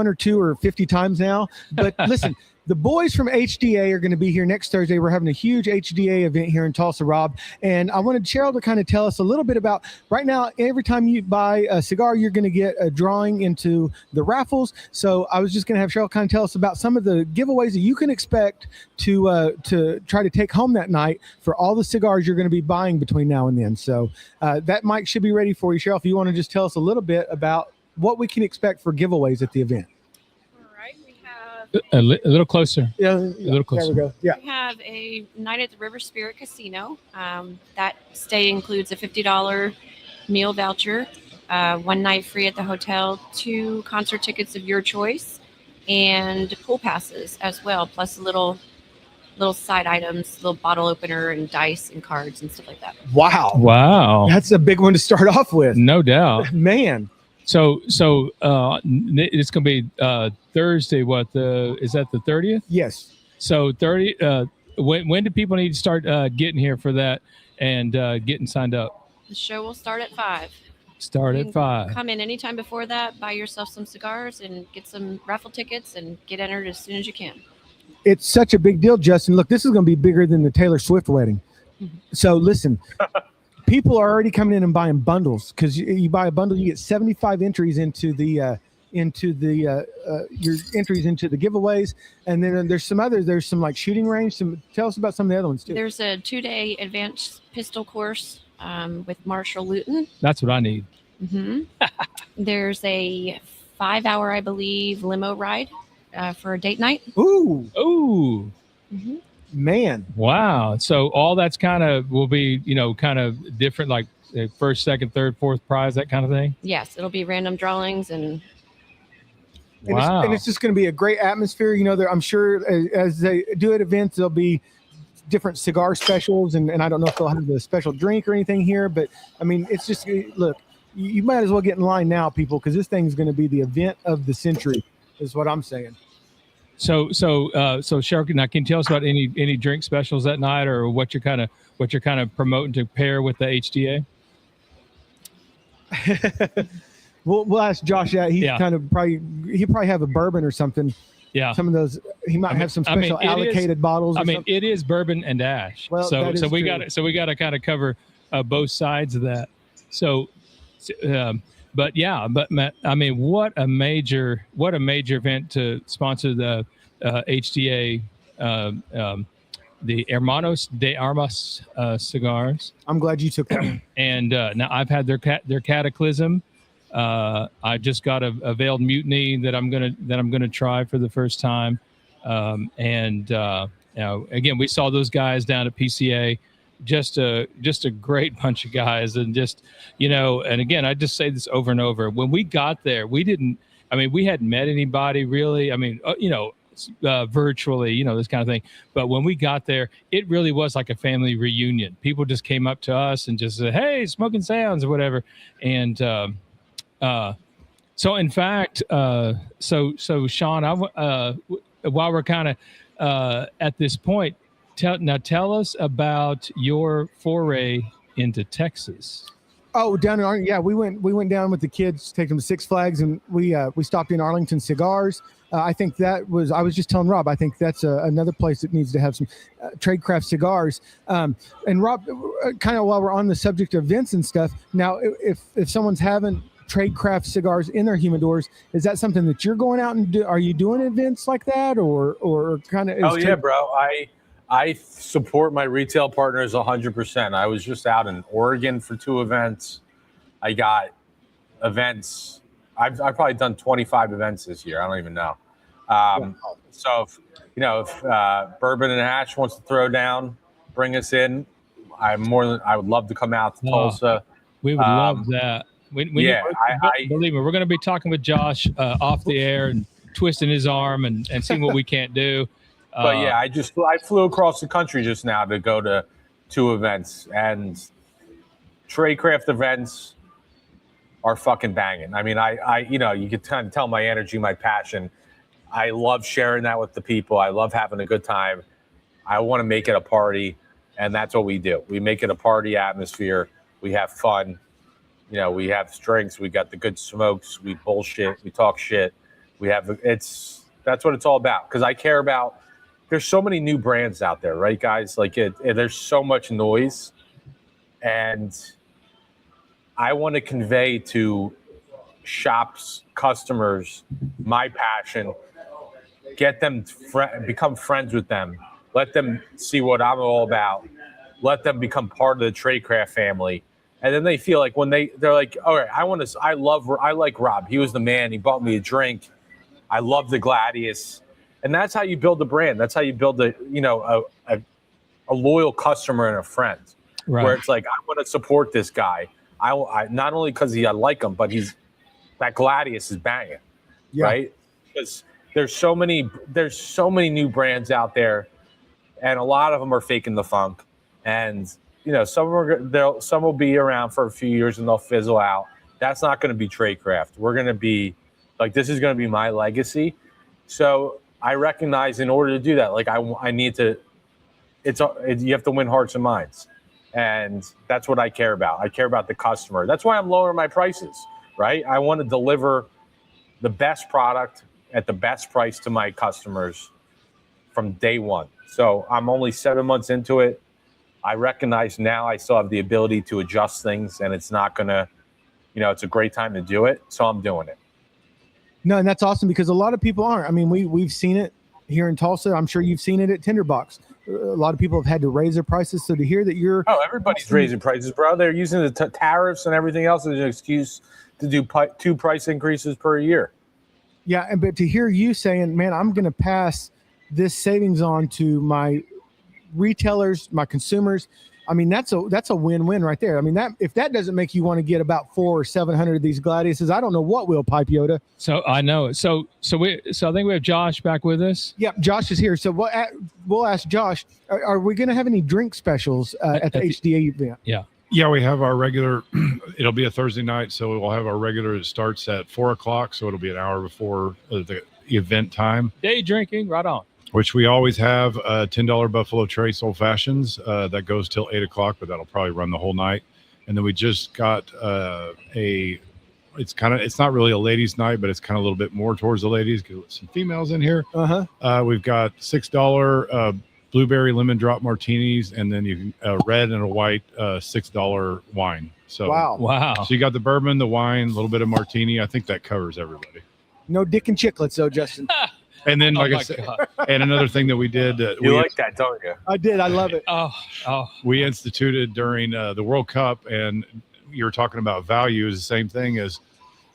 or 2 or 50 times now. But listen, the boys from HDA are going to be here next Thursday. We're having a huge HDA event here in Tulsa, Rob. And I wanted Cheryl to kind of tell us a little bit about, right now, every time you buy a cigar, you're going to get a drawing into the raffles. So I was just going to have Cheryl kind of tell us about some of the giveaways that you can expect to try to take home that night for all the cigars you're going to be buying between now and then. So that mic should be ready for you, Cheryl, if you want to just tell us a little bit about what we can expect for giveaways at the event. A little closer. Yeah, a little closer. There we go. Yeah. We have a night at the River Spirit Casino. That stay includes a $50 meal voucher. 1 night free at the hotel, 2 concert tickets of your choice, and pool passes as well, plus little side items, little bottle opener and dice and cards and stuff like that. Wow. That's a big one to start off with. No doubt. Man. So it's going to be Thursday. Is that the 30th? Yes. So 30. When do people need to start getting here for that and getting signed up? The show will start at 5. Start You at can 5. Come in anytime before that, buy yourself some cigars and get some raffle tickets and get entered as soon as you can. It's such a big deal, Justin. Look, this is going to be bigger than the Taylor Swift wedding. So listen, people are already coming in and buying bundles because you buy a bundle, you get 75 entries into the your entries into the giveaways, and then there's some others. There's some like shooting range. Tell us about some of the other ones too. There's a 2-day advanced pistol course with Marshall Luton. That's what I need. There's a 5-hour, I believe, limo ride for a date night. Ooh. Man. Wow. So all that's kind of will be, kind of different, like first, second, third, fourth prize, that kind of thing. Yes, it'll be random drawings and wow. And it's just going to be a great atmosphere. I'm sure as they do at events, there'll be different cigar specials, and I don't know if they'll have a special drink or anything here, but I mean, it's just, look, you might as well get in line now, people, because this thing's going to be the event of the century, is what I'm saying. So Cheryl, now can you tell us about any drink specials that night, or what you're kind of promoting to pair with the HDA? We'll ask Josh that. He probably have a bourbon or something. Yeah. Some of those, he might have some special allocated bottles. It is bourbon and ash. Well, so we got to kind of cover both sides of that. So, but I mean, what a major event to sponsor the HDA, the Hermanos de Armas cigars. I'm glad you took that one. And now I've had their Cataclysm. I just got a Veiled Mutiny that I'm gonna try for the first time. Again, we saw those guys down at PCA. Just a great bunch of guys, and and again, I just say this over and over. When we got there, we hadn't met anybody really. Virtually, this kind of thing. But when we got there, it really was like a family reunion. People just came up to us and just said, "Hey, Smokin Sounds," or whatever. And so in fact, so Shawn, while we're kind of at this point, tell us about your foray into Texas. Oh, down in Arlington. Yeah, we went down with the kids, take them to Six Flags, and we stopped in Arlington Cigars. I think I was just telling Rob, I think that's another place that needs to have some Tradecraft Cigars. And Rob, kind of while we're on the subject of events and stuff, now if someone's having Tradecraft Cigars in their humidors, is that something that you're going out and do? Are you doing events like that, or kind of? Oh yeah, bro. I support my retail partners 100%. I was just out in Oregon for 2 events. I got events. I've probably done 25 events this year. I don't even know. So if Bourbon and Ash wants to throw down, bring us in. I would love to come out to Tulsa. We would love that. Believe me, we're going to be talking with Josh off the air and twisting his arm and seeing what we can't do. But yeah, I flew across the country just now to go to 2 events, and Tradecraft events are fucking banging. I mean, you could kind of tell my energy, my passion. I love sharing that with the people. I love having a good time. I want to make it a party, and that's what we do. We make it a party atmosphere. We have fun. We have drinks. We got the good smokes. We bullshit. We talk shit. That's what it's all about. Because I care about. There's so many new brands out there, right, guys? Like there's so much noise, and I want to convey to shops, customers, my passion. Get them become friends with them. Let them see what I'm all about. Let them become part of the Tradecraft family, and then they feel like when they're like, all right, I like Rob. He was the man. He bought me a drink. I love the Gladius. And that's how you build a brand. That's how you build a loyal customer and a friend. Right. Where it's like, I want to support this guy. I not only because I like him, but that Gladius is banging, right? Because there's so many new brands out there, and a lot of them are faking the funk. And some will be around for a few years and they'll fizzle out. That's not going to be Tradecraft. We're going to be like, this is going to be my legacy. So I recognize in order to do that, like I need to. You have to win hearts and minds, and that's what I care about. I care about the customer. That's why I'm lowering my prices, right? I want to deliver the best product at the best price to my customers from day one. So I'm only 7 months into it. I recognize now I still have the ability to adjust things, and it's not going to, it's a great time to do it. So I'm doing it. No, and that's awesome because a lot of people aren't. I mean, we've seen it here in Tulsa. I'm sure you've seen it at Tinderbox. A lot of people have had to raise their prices. So to hear that everybody's raising prices, bro. They're using the tariffs and everything else as an excuse to do 2 price increases per year. Yeah, but to hear you saying, man, I'm going to pass this savings on to my retailers, my consumers. I mean, that's a win-win right there. I mean, if that doesn't make you want to get about 400 or 700 of these Gladiuses, I don't know what will, Pipe Yoda. So I know. So I think we have Josh back with us. Yep, Josh is here. So we'll ask Josh, are we going to have any drink specials at the HDA event? Yeah, we have our regular. It'll be a Thursday night, so we'll have our regular. It starts at 4:00, so it'll be an hour before the event time. Day drinking, right on. Which we always have $10 Buffalo Trace Old Fashions that goes till 8:00, but that'll probably run the whole night. And then we just got it's not really a ladies' night, but it's kind of a little bit more towards the ladies. Get some females in here. We've got $6 blueberry lemon drop martinis, and then you can a red and a white $6 wine. So wow. So you got the bourbon, the wine, a little bit of martini. I think that covers everybody. No dick and chiclets, though, Justin. And then, like I said, and another thing that we did, you like that, don't you? I did. I love it. Oh. We instituted during the World Cup, and you were talking about value is the same thing as,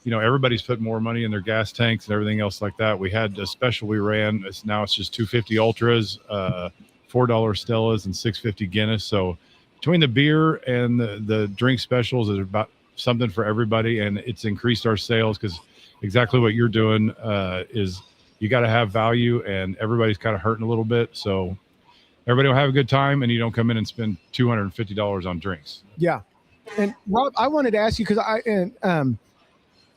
everybody's put more money in their gas tanks and everything else like that. We had a special we ran. Now it's just $2.50 Ultras, $4 Stellas, and $6.50 Guinness. So between the beer and the drink specials, is about something for everybody, and it's increased our sales because exactly what you're doing is. You got to have value, and everybody's kind of hurting a little bit. So everybody will have a good time, and you don't come in and spend $250 on drinks. Yeah. And Rob, I wanted to ask you, because I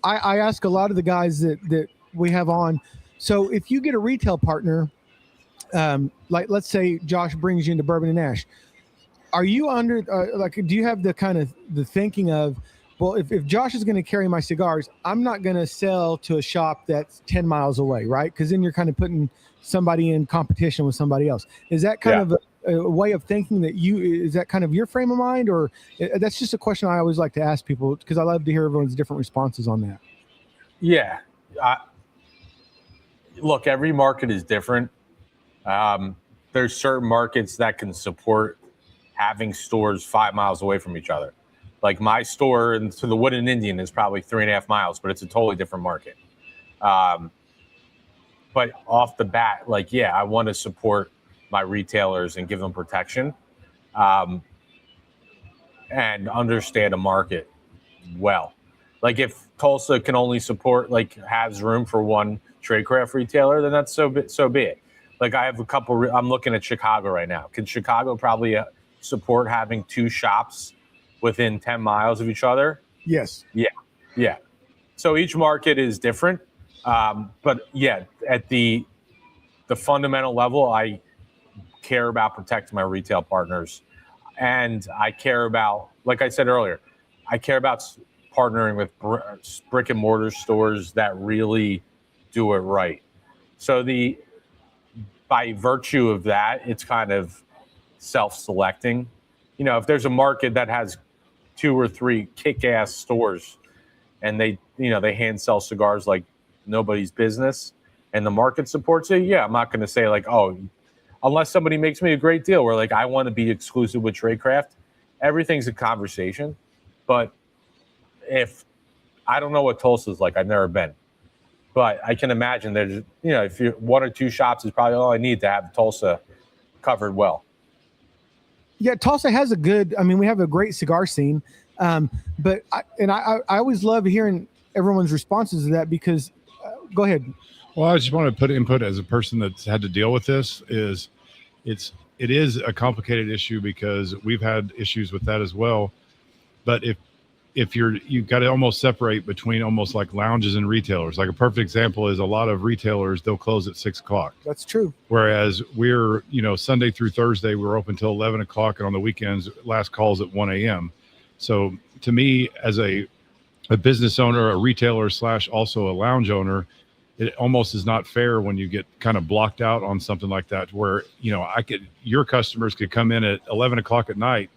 ask a lot of the guys that we have on. So if you get a retail partner, like let's say Josh brings you into Bourbon and Ash, are you under do you have the kind of the thinking of, well, if Josh is going to carry my cigars, I'm not going to sell to a shop that's 10 miles away, right? Because then you're kind of putting somebody in competition with somebody else. Is that kind of a way of thinking is that kind of your frame of mind? Or that's just a question I always like to ask people, because I love to hear everyone's different responses on that. Yeah. Look, every market is different. There's certain markets that can support having stores 5 miles away from each other. Like my store to the Wood and Indian is probably 3.5 miles, but it's a totally different market. But off the bat, I want to support my retailers and give them protection, and understand a market well. Like if Tulsa can only support, has room for one Tradecraft retailer, then that's so be it. Like I have a couple. I'm looking at Chicago right now. Can Chicago probably support having 2 shops within 10 miles of each other? Yes. Yeah. So each market is different. But yeah, at the fundamental level, I care about protecting my retail partners. And I care about, like I said earlier, I care about partnering with brick and mortar stores that really do it right. So by virtue of that, it's kind of self-selecting. If there's a market that has 2 or 3 kick-ass stores and they hand sell cigars like nobody's business and the market supports it, I'm not going to say unless somebody makes me a great deal where I want to be exclusive with Tradecraft, everything's a conversation. But if I don't know what Tulsa's like, I've never been, but I can imagine there's, if you're 1 or 2 shops is probably all I need to have Tulsa covered well. Yeah, Tulsa has a good. I mean, we have a great cigar scene, but I always love hearing everyone's responses to that because. Go ahead. Well, I just want to put input as a person that's had to deal with this. It is a complicated issue because we've had issues with that as well. But if you've got to almost separate between almost like lounges and retailers. Like a perfect example is a lot of retailers, they'll close at 6 o'clock. That's true. Whereas we're, Sunday through Thursday, we're open till 11 o'clock. And on the weekends, last calls at 1 a.m. So to me, as a business owner, a retailer / also a lounge owner, it almost is not fair when you get kind of blocked out on something like that, where, your customers could come in at 11 o'clock at night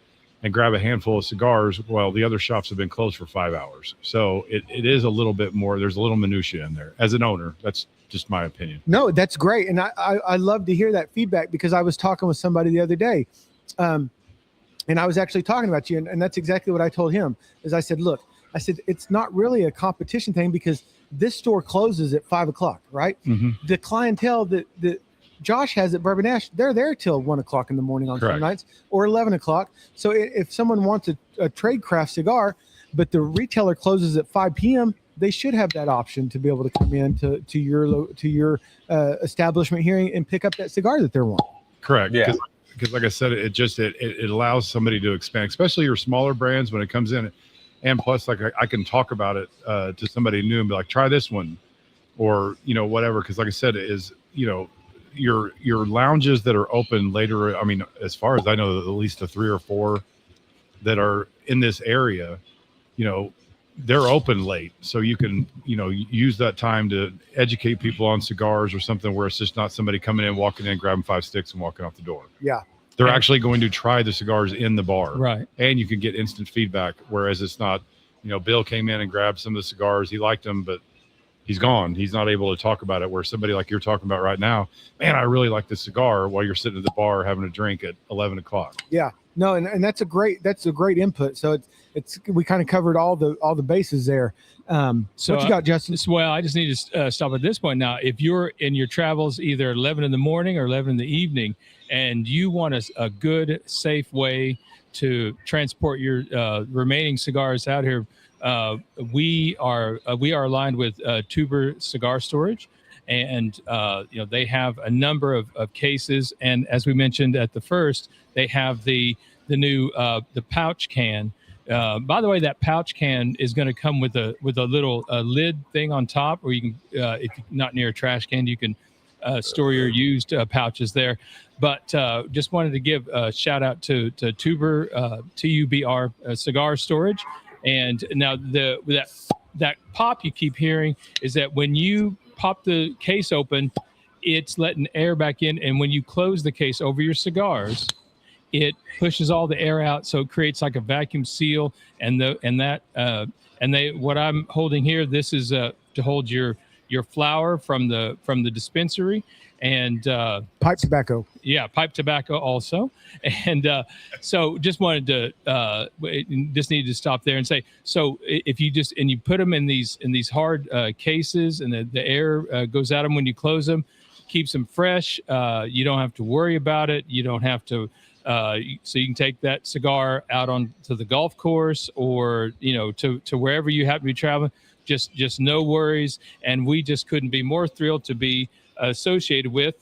and grab a handful of cigars while the other shops have been closed for 5 hours. So it is a little bit more, there's a little minutia in there. As an owner, that's just my opinion. No, that's great. And I love to hear that feedback because I was talking with somebody the other day and I was actually talking about you. And that's exactly what I told him is I said, look, it's not really a competition thing because this store closes at 5 o'clock, right? Mm-hmm. The clientele that Josh has at Bourbon Ash, they're there till 1 o'clock in the morning on some nights or 11 o'clock. So if someone wants a Tradecraft cigar, but the retailer closes at 5 p.m., they should have that option to be able to come in to your establishment here and pick up that cigar that they're wanting. Correct. Yeah. Because like I said, it allows somebody to expand, especially your smaller brands when it comes in. And plus, like I can talk about it to somebody new and be like, try this one, or whatever. Because like I said, your lounges that are open later. I mean, as far as I know, at least the 3 or 4 that are in this area, they're open late, so you can use that time to educate people on cigars or something where it's just not somebody coming in, walking in, grabbing 5 sticks, and walking out the door. Yeah. They're actually going to try the cigars in the bar. Right. And you can get instant feedback, whereas it's not, Bill came in and grabbed some of the cigars. He liked them, but he's gone. He's not able to talk about it, where somebody like you're talking about right now, man, I really like this cigar, while you're sitting at the bar having a drink at 11 o'clock. Yeah. No, and that's a great input. So it's we kind of covered all the bases there. So what you got, Justin? Well, I just need to stop at this point now. If you're in your travels, either 11 in the morning or 11 in the evening, and you want a good, safe way to transport your remaining cigars out here, we are aligned with Tuber Cigar Storage, and they have a number of cases. And as we mentioned at the first, they have the new the pouch can. By the way, that pouch can is going to come with a little lid thing on top, where you can, if you're not near a trash can, you can store your used pouches there. But just wanted to give a shout out to Tuber, TUBR Cigar Storage. And now that pop you keep hearing is that when you pop the case open, it's letting air back in. And when you close the case over your cigars, it pushes all the air out, so it creates like a vacuum seal. What I'm holding here, this is to hold your flower from the dispensary, and pipe tobacco. Yeah, pipe tobacco also. And so just wanted to just needed to stop there and say, so if you you put them in these hard cases, and the air goes out them when you close them, keeps them fresh. You don't have to worry about it. You don't have to. So you can take that cigar out on to the golf course, or to wherever you happen to be traveling. Just no worries. And we just couldn't be more thrilled to be associated with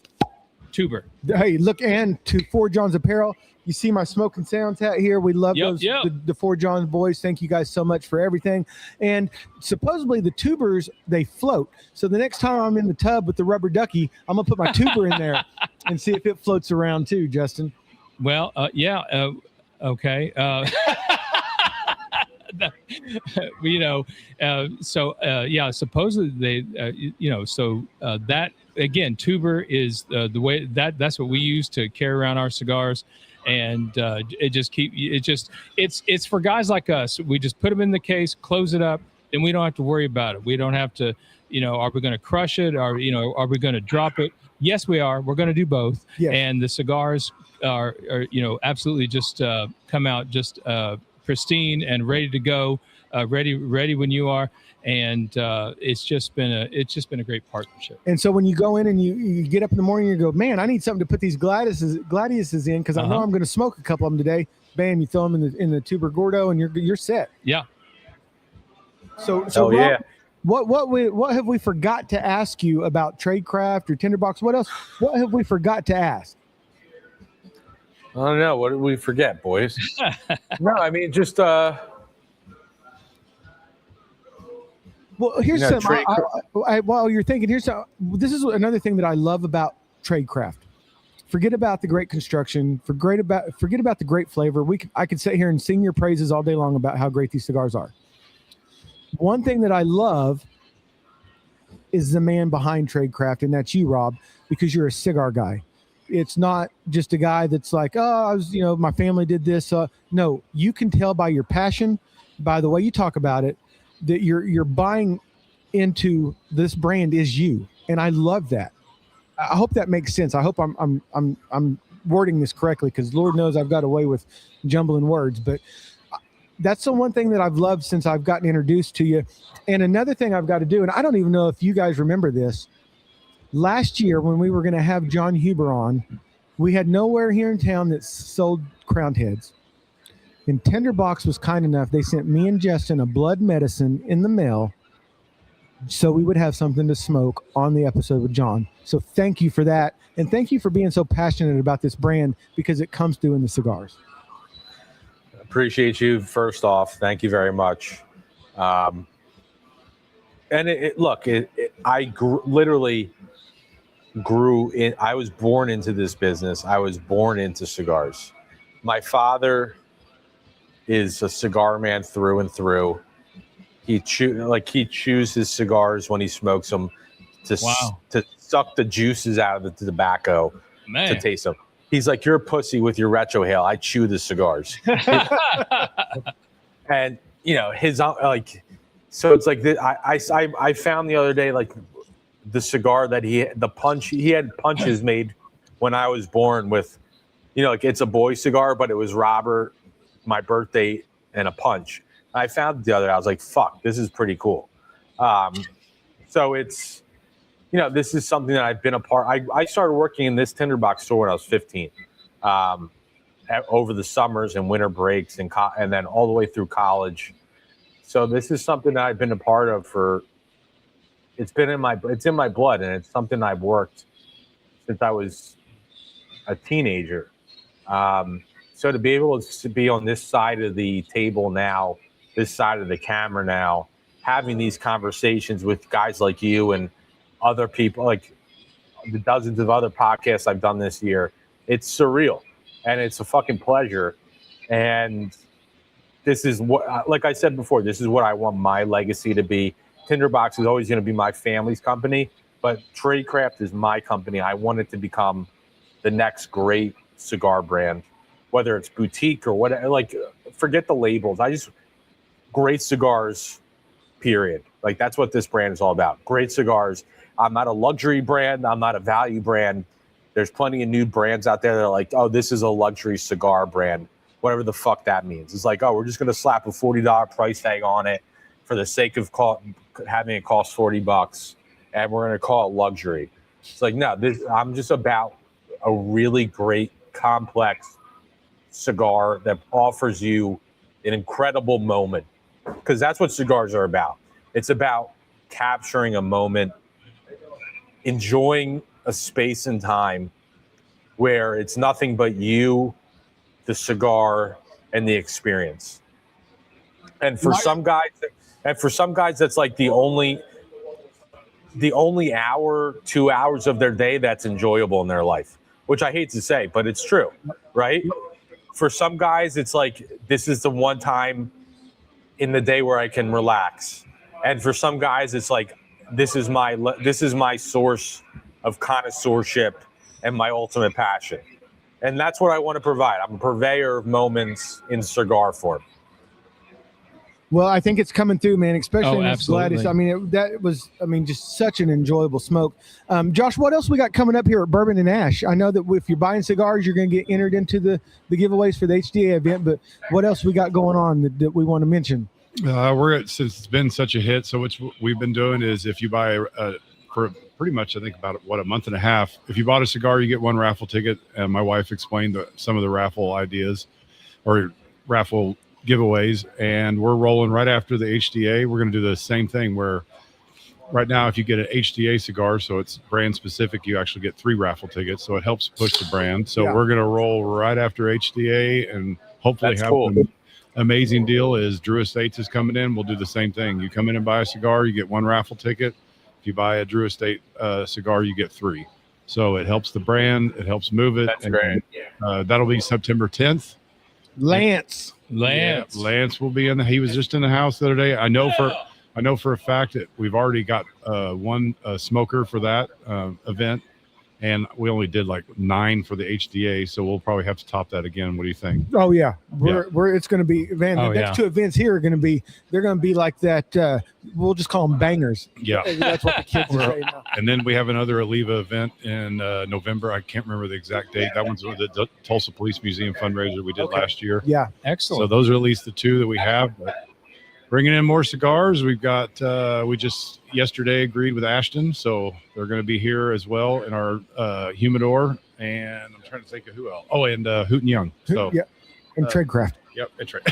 Tuber. Hey, look, and to Four Johns Apparel. You see my Smokin Sounds hat here. We love those. The Four Johns boys. Thank you guys so much for everything. And supposedly the tubers, they float. So the next time I'm in the tub with the rubber ducky, I'm gonna put my tuber in there and see if it floats around too, Justin. Well, okay. Supposedly they, that again, tuber is the way that's what we use to carry around our cigars. And it's for guys like us. We just put them in the case, close it up, and we don't have to worry about it. We don't have to, are we going to crush it? Or, are we going to drop it? Yes, we are. We're going to do both. Yes. And the cigars are absolutely just come out just pristine and ready to go, ready when you are. And it's just been a great partnership. And so when you go in and you get up in the morning, you go, man, I need something to put these gladiuses in because I know I'm going to smoke a couple of them today. Bam, you throw them in the tuber gordo, and you're set. Yeah. So Rob, yeah. What have we forgot to ask you about Tradecraft or Tinderbox? What else? What have we forgot to ask? I don't know. What did we forget, boys? No, I mean, just Well, here's something. While you're thinking, this is another thing that I love about Tradecraft. Forget about the great construction. Forget about the great flavor. I could sit here and sing your praises all day long about how great these cigars are. One thing that I love is the man behind Tradecraft, and that's you, Rob, because you're a cigar guy. It's not just a guy that's like, oh, my family did this. No, you can tell by your passion, by the way you talk about it, that you're buying into this brand is you, and I love that. I hope that makes sense. I hope I'm wording this correctly, because Lord knows I've got away with jumbling words, but that's the one thing that I've loved since I've gotten introduced to you. And another thing I've got to do, and I don't even know if you guys remember this, last year when we were going to have John Huber on, we had nowhere here in town that sold crowned heads. And Tinderbox was kind enough. They sent me and Justin a blood medicine in the mail so we would have something to smoke on the episode with John. So thank you for that. And thank you for being so passionate about this brand, because it comes through in the cigars. Appreciate you. First off, thank you very much. And I literally grew in. I was born into this business. I was born into cigars. My father is a cigar man through and through. He chews his cigars when he smokes them to suck the juices out of the tobacco to taste them. He's like, you're a pussy with your retrohale. I chew the cigars. And his so it's like I found the other day, like, the cigar that he had punches made when I was born with, like, it's a boy cigar, but it was Robert, my birthday, and a punch. I found it the other day. I was like, fuck, this is pretty cool. So it's, this is something that I've been a part. I started working in this Tinderbox store when I was 15, over the summers and winter breaks and then all the way through college. So this is something that I've been a part of it's in my blood, and it's something I've worked since I was a teenager. So to be able to be on this side of the table now, this side of the camera now, having these conversations with guys like you and other people, like the dozens of other podcasts I've done this year, it's surreal, and it's a fucking pleasure. And this is what, like I said before, this is what I want my legacy to be. Tinderbox is always going to be my family's company, but Tradecraft is my company. I want it to become the next great cigar brand, whether it's boutique or whatever. Like, forget the labels. Great cigars, period. Like, that's what this brand is all about. Great cigars. I'm not a luxury brand. I'm not a value brand. There's plenty of new brands out there that are like, oh, this is a luxury cigar brand, whatever the fuck that means. It's like, oh, we're just going to slap a $40 price tag on it for the sake of having it cost $40, and we're going to call it luxury. It's like, no, I'm just about a really great, complex cigar that offers you an incredible moment, because that's what cigars are about. It's about capturing a moment, enjoying a space and time where it's nothing but you, the cigar, and the experience. And for some guys, that's like the only hour, 2 hours of their day that's enjoyable in their life, which I hate to say, but it's true, right? For some guys, it's like, this is the one time in the day where I can relax. And for some guys, it's like, this is my source of connoisseurship and my ultimate passion. And that's what I want to provide. I'm a purveyor of moments in cigar form. Well, I think it's coming through, man, especially in this absolutely. Gladys. I mean, that was just such an enjoyable smoke. Josh, what else we got coming up here at Bourbon and Ash? I know that if you're buying cigars, you're going to get entered into the giveaways for the HDA event, but what else we got going on that we want to mention? Since it's been such a hit, so what we've been doing is if you buy for pretty much, I think about a month and a half, if you bought a cigar, you get one raffle ticket. And my wife explained some of the raffle ideas or raffle giveaways, and we're rolling right after the HDA. We're going to do the same thing where right now, if you get an HDA cigar, so it's brand specific, you actually get 3 raffle tickets. So it helps push the brand. So we're going to roll right after HDA and hopefully have an amazing deal is Drew Estates is coming in. We'll do the same thing. You come in and buy a cigar, you get 1 raffle ticket. If you buy a Drew Estate cigar, you get 3. So it helps the brand. It helps move it. That's great. That'll be September 10th. Lance Will be in he was just in the house the other day. I know for a fact that we've already got one smoker for that event, and we only did like 9 for the HDA, so we'll probably have to top that again. What do you think? Oh yeah, it's going to be, man. The next 2 events here are going to be like that. We'll just call them bangers. Yeah, that's what the kids are saying now. And then we have another Aliva event in November. I can't remember the exact date. That one's the Tulsa Police Museum fundraiser we did last year. Yeah, excellent. So those are at least the 2 that we have. But bringing in more cigars, we've got. We just yesterday agreed with Ashton, so they're going to be here as well in our humidor. And I'm trying to think of who else. Oh, and Hoot and Young. So and Tradecraft. Yep, that's right.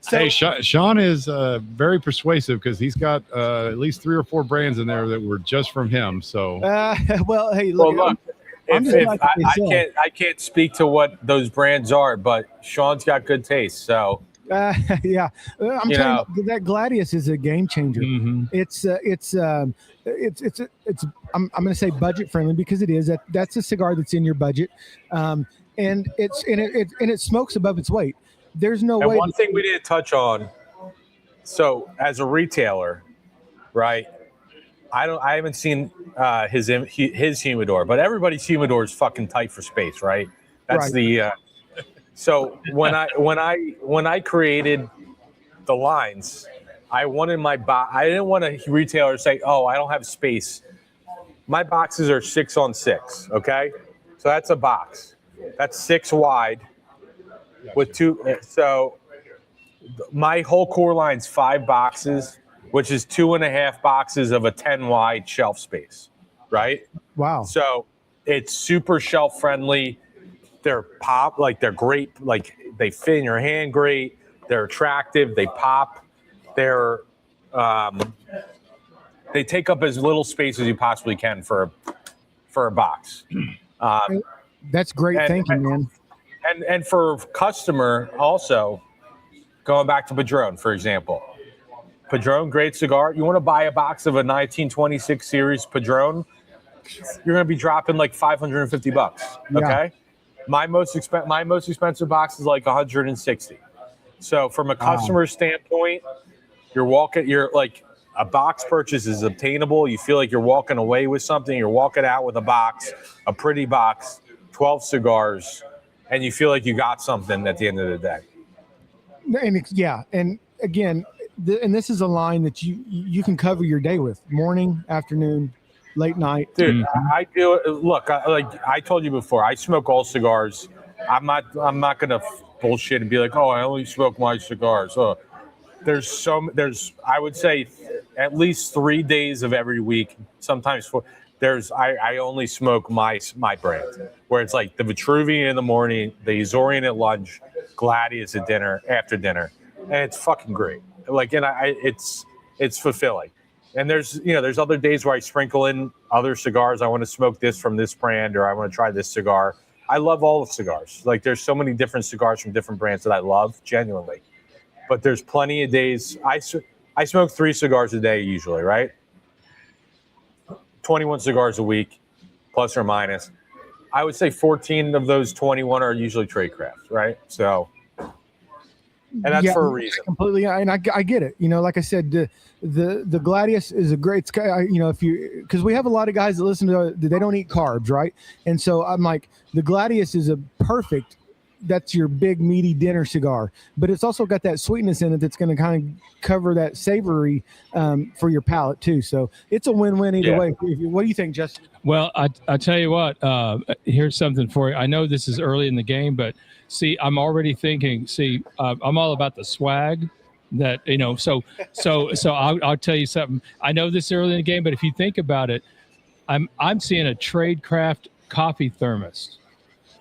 Hey, Shawn is very persuasive because he's got at least 3 or 4 brands in there that were just from him. So, well, hey, look. I can't speak to what those brands are, but Shawn's got good taste. So, I'm telling you, that Gladius is a game changer. Mm-hmm. It's I'm going to say budget friendly because it is. That's a cigar that's in your budget, and it smokes above its weight. There's no way. One thing we didn't touch on. So, as a retailer, right? I haven't seen his humidor, but everybody's humidor is fucking tight for space, right? That's the. So when I created the lines, I wanted my box. I didn't want a retailer to say, "Oh, I don't have space." My boxes are 6 on 6. Okay, so that's a box. That's 6 wide with 2. So my whole core line's 5 boxes, which is 2.5 boxes of a 10 wide shelf space, right? Wow. So it's super shelf friendly. They're they're great. Like they fit in your hand great. They're attractive. They pop. They're they take up as little space as you possibly can for a box. That's great thinking, man. And for customer also, going back to Padron, for example. Padron, great cigar. You want to buy a box of a 1926 series Padron, you're going to be dropping like $550. Okay, my most expensive box is like $160. So from a customer standpoint, you're like a box purchase is obtainable. You feel like you're walking away with something. You're walking out with a box, a pretty box, 12 cigars, and you feel like you got something at the end of the day. And again. And this is a line that you can cover your day with: morning, afternoon, late night. Dude, I do it. Look, like I told you before, I smoke all cigars. I'm not gonna bullshit and be like, oh, I only smoke my cigars. There's I would say at least 3 days of every week, sometimes 4. I only smoke my brand, where it's like the Vitruvian in the morning, the Azorian at lunch, Gladius at dinner, after dinner, and it's fucking great. Like, and it's fulfilling. And there's other days where I sprinkle in other cigars. I want to smoke this from this brand, or I want to try this cigar. I love all the cigars. Like, there's so many different cigars from different brands that I love genuinely. But there's plenty of days. I smoke 3 cigars a day usually, right? 21 cigars a week, plus or minus. I would say 14 of those 21 are usually Tradecraft, right? So. And that's for a reason. Completely, and I get it. Like I said, the Gladius is a great. Because we have a lot of guys that listen to they don't eat carbs, right? And so I'm like, the Gladius is a perfect that's your big meaty dinner cigar, but it's also got that sweetness in it that's going to kind of cover that savory for your palate too. So it's a win-win either way. What do you think, Justin? Well, I tell you what, here's something for you. I know this is early in the game, but see, I'm already thinking, I'm all about the swag that, so I'll tell you something. I know this is early in the game, but if you think about it, I'm seeing a Tradecraft coffee thermos.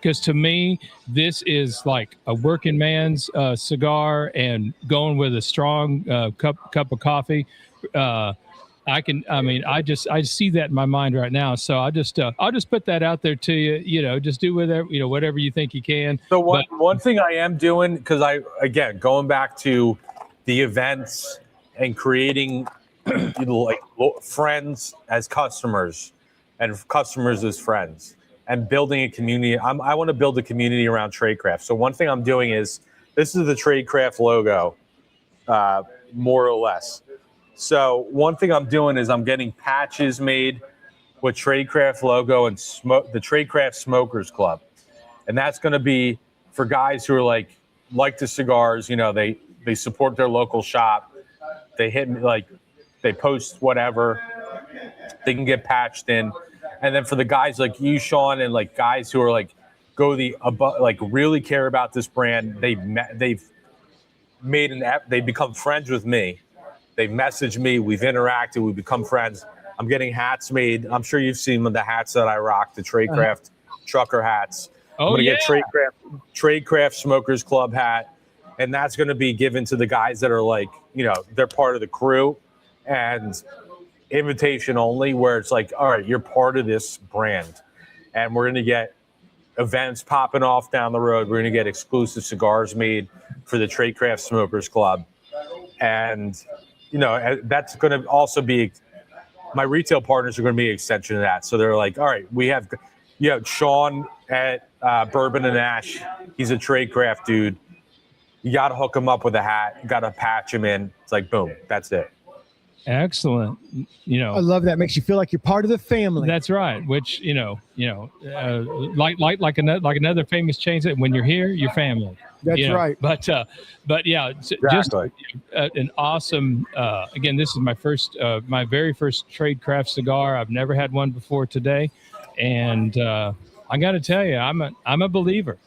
Because to me, this is like a working man's cigar, and going with a strong cup of coffee. I see that in my mind right now. So I'll just put that out there to you. Just do whatever you think you can. So one thing I am doing, because going back to the events and creating like friends as customers and customers as friends, and building a community. I want to build a community around Tradecraft. So one thing I'm doing is, this is the Tradecraft logo, more or less. So one thing I'm doing is I'm getting patches made with Tradecraft logo and the Tradecraft Smokers Club. And that's going to be for guys who are like the cigars, they support their local shop. They hit me, they post whatever, they can get patched in. And then for the guys like you, Shawn, and guys who are really care about this brand, they've become friends with me. They've messaged me, we've interacted, we've become friends. I'm getting hats made. I'm sure you've seen the hats that I rock, the Tradecraft trucker hats. I'm gonna get Tradecraft Smokers Club hat, and that's gonna be given to the guys that are they're part of the crew, and invitation only, where it's all right, you're part of this brand, and we're going to get events popping off down the road. We're going to get exclusive cigars made for the Tradecraft Smokers Club. And, that's going to also be, my retail partners are going to be an extension of that. So they're all right, we have Shawn at Bourbon and Ash. He's a Tradecraft dude. You got to hook him up with a hat. You got to patch him in. It's boom, that's it. Excellent. I love that. Makes you feel like you're part of the family. That's right. Which, like another famous chain said, when you're here, you're family. That's right. But yeah, exactly. Just an awesome, again, this is my very first Tradecraft cigar. I've never had one before today. And I got to tell you, I'm a believer.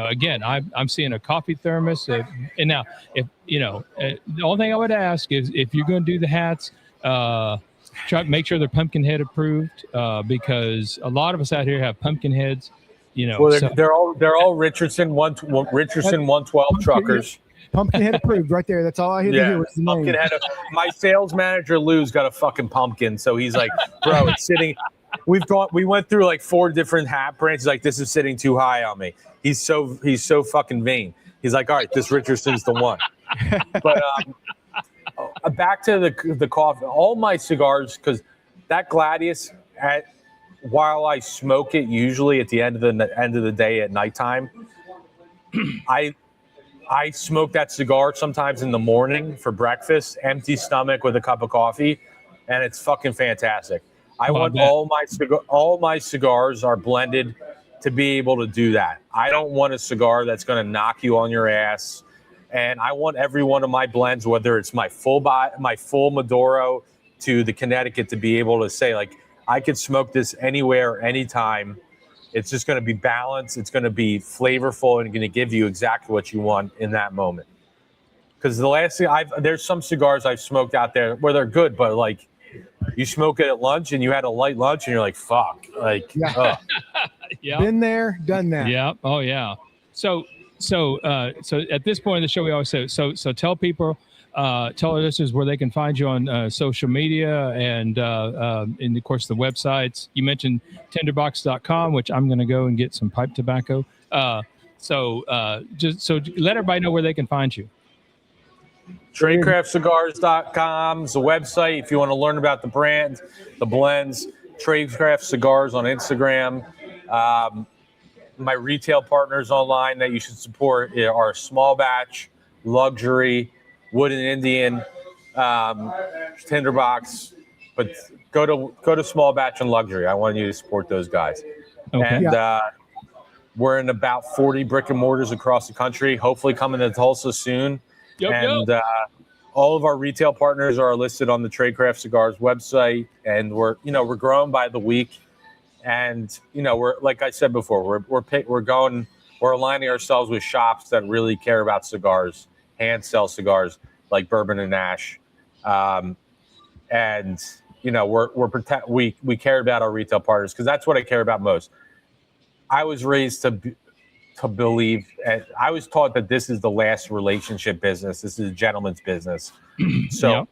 Again, I'm seeing a coffee thermos, and now the only thing I would ask is, if you're going to do the hats, try to make sure they're Pumpkinhead approved, because a lot of us out here have pumpkin heads. They're all Richardson 112 truckers. Pumpkinhead approved, right there. That's all I had to hear was the name. My sales manager Lou's got a fucking pumpkin, so he's like, bro, it's sitting. We went through 4 different hat brands. He's like, this is sitting too high on me. He's so fucking vain. He's like, all right, this Richardson's the one. But back to the coffee. All my cigars, because that Gladius, while I smoke it, usually at the end of the day at nighttime, I smoke that cigar sometimes in the morning for breakfast, empty stomach with a cup of coffee, and it's fucking fantastic. I want all my cigars are blended to be able to do that. I don't want a cigar that's going to knock you on your ass, and I want every one of my blends, whether it's my full Maduro to the Connecticut, to be able to say I could smoke this anywhere, anytime. It's just going to be balanced. It's going to be flavorful, and going to give you exactly what you want in that moment. Because the last thing there's some cigars I've smoked out there where they're good, but you smoke it at lunch and you had a light lunch and you're like, fuck. Yeah. Been there, done that. Yeah. Oh yeah. So at this point in the show, we always say, so tell people, tell our listeners where they can find you on social media and of course the websites. You mentioned tinderbox.com, which I'm going to go and get some pipe tobacco. So let everybody know where they can find you. Tradecraftcigars.com is the website if you want to learn about the brand, the blends. Tradecraft Cigars on Instagram. My retail partners online that you should support are Small Batch, Luxury, Wooden Indian, Tinderbox. But go to Small Batch and Luxury. I want you to support those guys. Okay. And We're in about 40 brick and mortars across the country, hopefully coming to Tulsa soon. Yep. All of our retail partners are listed on the Tradecraft Cigars website, and we're growing by the week. And we're, like I said before, we're aligning ourselves with shops that really care about cigars, hand sell cigars like bourbon and ash, and we care about our retail partners because that's what I care about most. I was raised to believe, and I was taught that this is the last relationship business. This is a gentleman's business. So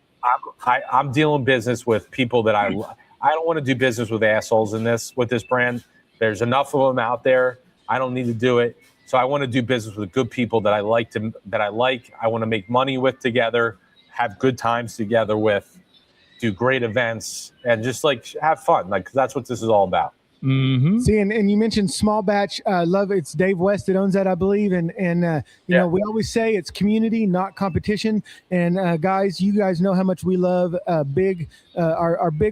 I'm dealing business with people that I don't want to do business with assholes with this brand. There's enough of them out there. I don't need to do it. So I want to do business with good people that I like. I want to make money with together, have good times together with, do great events, and just like have fun. Like, 'cause that's what this is all about. Mm-hmm. See, and you mentioned small batch. Love it's Dave West that owns that, I believe. And you know, we always say it's community, not competition. And guys, you guys know how much we love our big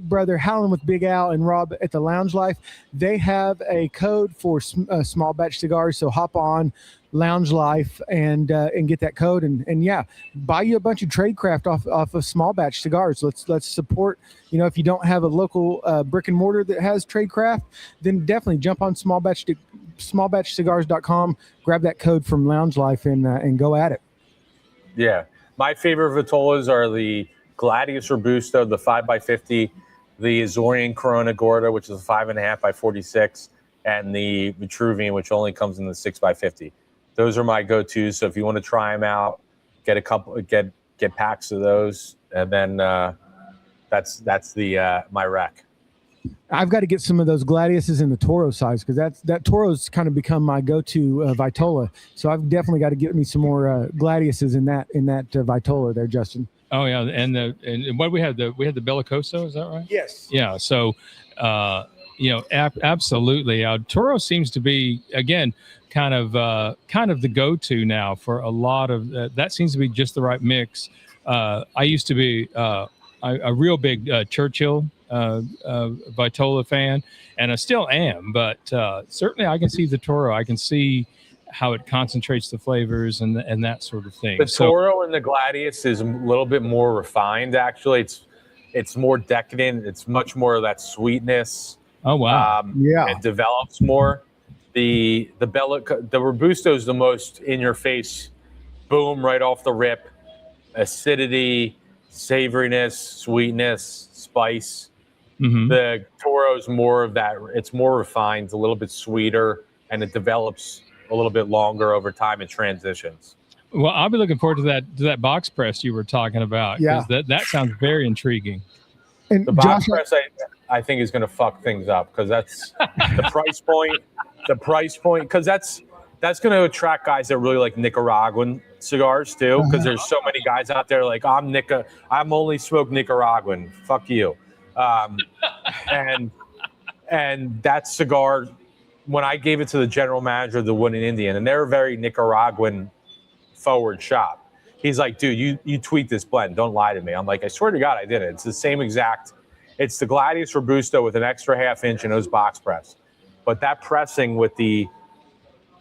brother Howlin' with Big Al and Rob at the Lounge Life. They have a code for small batch cigars. So hop on Lounge Life and get that code and buy you a bunch of Tradecraft off of small batch cigars. Let's support. You know, if you don't have a local brick and mortar that has Tradecraft, then definitely jump on smallbatchcigars.com, grab that code from Lounge Life and go at it. Yeah, my favorite Vitolas are the Gladius Robusto, the 5x50, the Azorian Corona Gorda, which is a 5.5x46, and the Vitruvian, which only comes in the 6x50. Those are my go-tos. So if you want to try them out, get a couple, get packs of those, and then that's my rack. I've got to get some of those Gladiuses in the Toro size because that Toro's kind of become my go-to Vitola. So I've definitely got to get me some more Gladiuses in that Vitola there, Justin. Oh yeah, and what we had the Bellicoso, is that right? Yes. Yeah. So absolutely. Toro seems to be again kind of the go-to now for a lot of that seems to be just the right mix. I used to be a real big Churchill Vitola fan, and I still am, but certainly I can see the Toro. I can see how it concentrates the flavors and that sort of thing. The Toro and the Gladius is a little bit more refined, actually. It's more decadent. It's much more of that sweetness. Oh wow! It develops more. The Robusto is the most in your face, boom, right off the rip, acidity, savoriness, sweetness, spice. Mm-hmm. The Toro is more of that. It's more refined, a little bit sweeter, and it develops a little bit longer over time. It transitions. Well, I'll be looking forward to that box press you were talking about. Yeah, that sounds very intriguing. And the box press, I think, is going to fuck things up because that's the price point. The price point, because that's going to attract guys that really like Nicaraguan cigars too. Because there's so many guys out there like I'm only smoke Nicaraguan. Fuck you. And that cigar, when I gave it to the general manager of the Wood and Indian, and they're a very Nicaraguan forward shop. He's like, dude, you tweet this blend. Don't lie to me. I'm like, I swear to God, I did it. It's the same exact. It's the Gladius Robusto with an extra half-inch and those box press. But that pressing with the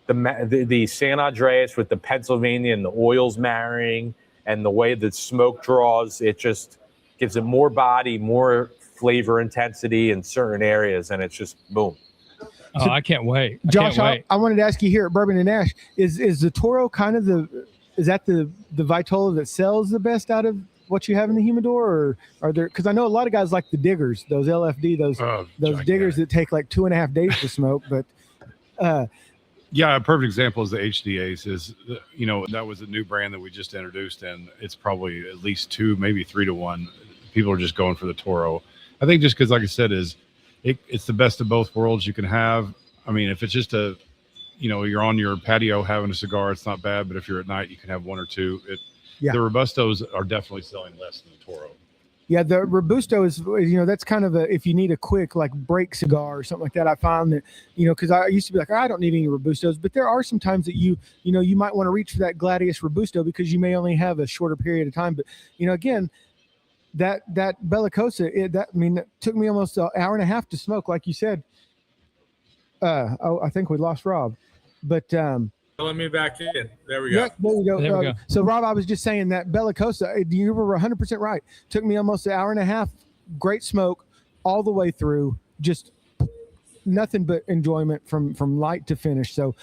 San Andreas with the Pennsylvania and the oils marrying and the way the smoke draws, it just gives it more body, more flavor intensity in certain areas, and it's just boom. Oh, I can't wait. Josh, I wanted to ask you here at Bourbon and Ash, is the Toro kind of the Vitola that sells the best out of what you have in the humidor, or are there? Because I know a lot of guys like the diggers, those LFD, those diggers that take like 2.5 days to smoke. But a perfect example is the HDAs. That was a new brand that we just introduced, and it's probably at least 2, maybe 3 to 1. People are just going for the Toro. I think just because, like I said, it's the best of both worlds you can have. I mean, if it's just you're on your patio having a cigar, it's not bad. But if you're at night, you can have 1 or 2. The Robustos are definitely selling less than the Toro. Yeah, the Robusto is, that's kind of if you need a quick like break cigar or something like that. I found that, because I used to be like, I don't need any Robustos, but there are some times that you might want to reach for that Gladius Robusto because you may only have a shorter period of time. But, again, that Bellicosa, it took me almost an hour and a half to smoke, like you said. I think we lost Rob. But Let me back in. There we yeah, go. there you go. There we go. So Rob, I was just saying that There we go. So Rob, I was just saying that Bellicosa, you were 100% right. Took me almost an hour and a half. Great smoke all the way through. Just nothing but enjoyment from light to finish. So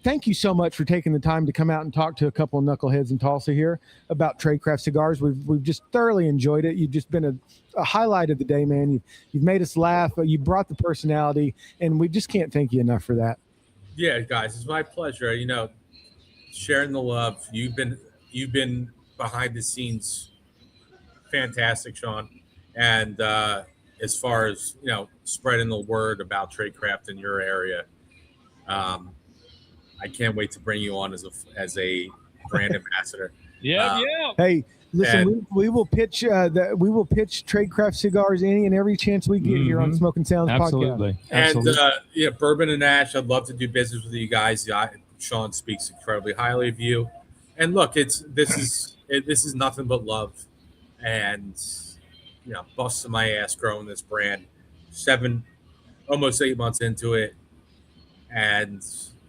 thank you so much for taking the time to come out and talk to a couple of knuckleheads in Tulsa here about Tradecraft Cigars. We've just thoroughly enjoyed it. You've just been a highlight of the day, man. You've made us laugh. You brought the personality, and we just can't thank you enough for that. Yeah, guys, it's my pleasure. You know, sharing the love. You've been behind the scenes, fantastic, Shawn. And as far as spreading the word about Tradecraft in your area, I can't wait to bring you on as a brand ambassador. Yeah. Hey, listen, we will pitch Tradecraft Cigars any and every chance we get here on Smokin Sounds podcast. And Bourbon and Ash, I'd love to do business with you guys. Shawn speaks incredibly highly of you. And look, this is nothing but love, and busting my ass growing this brand. Almost 8 months into it, and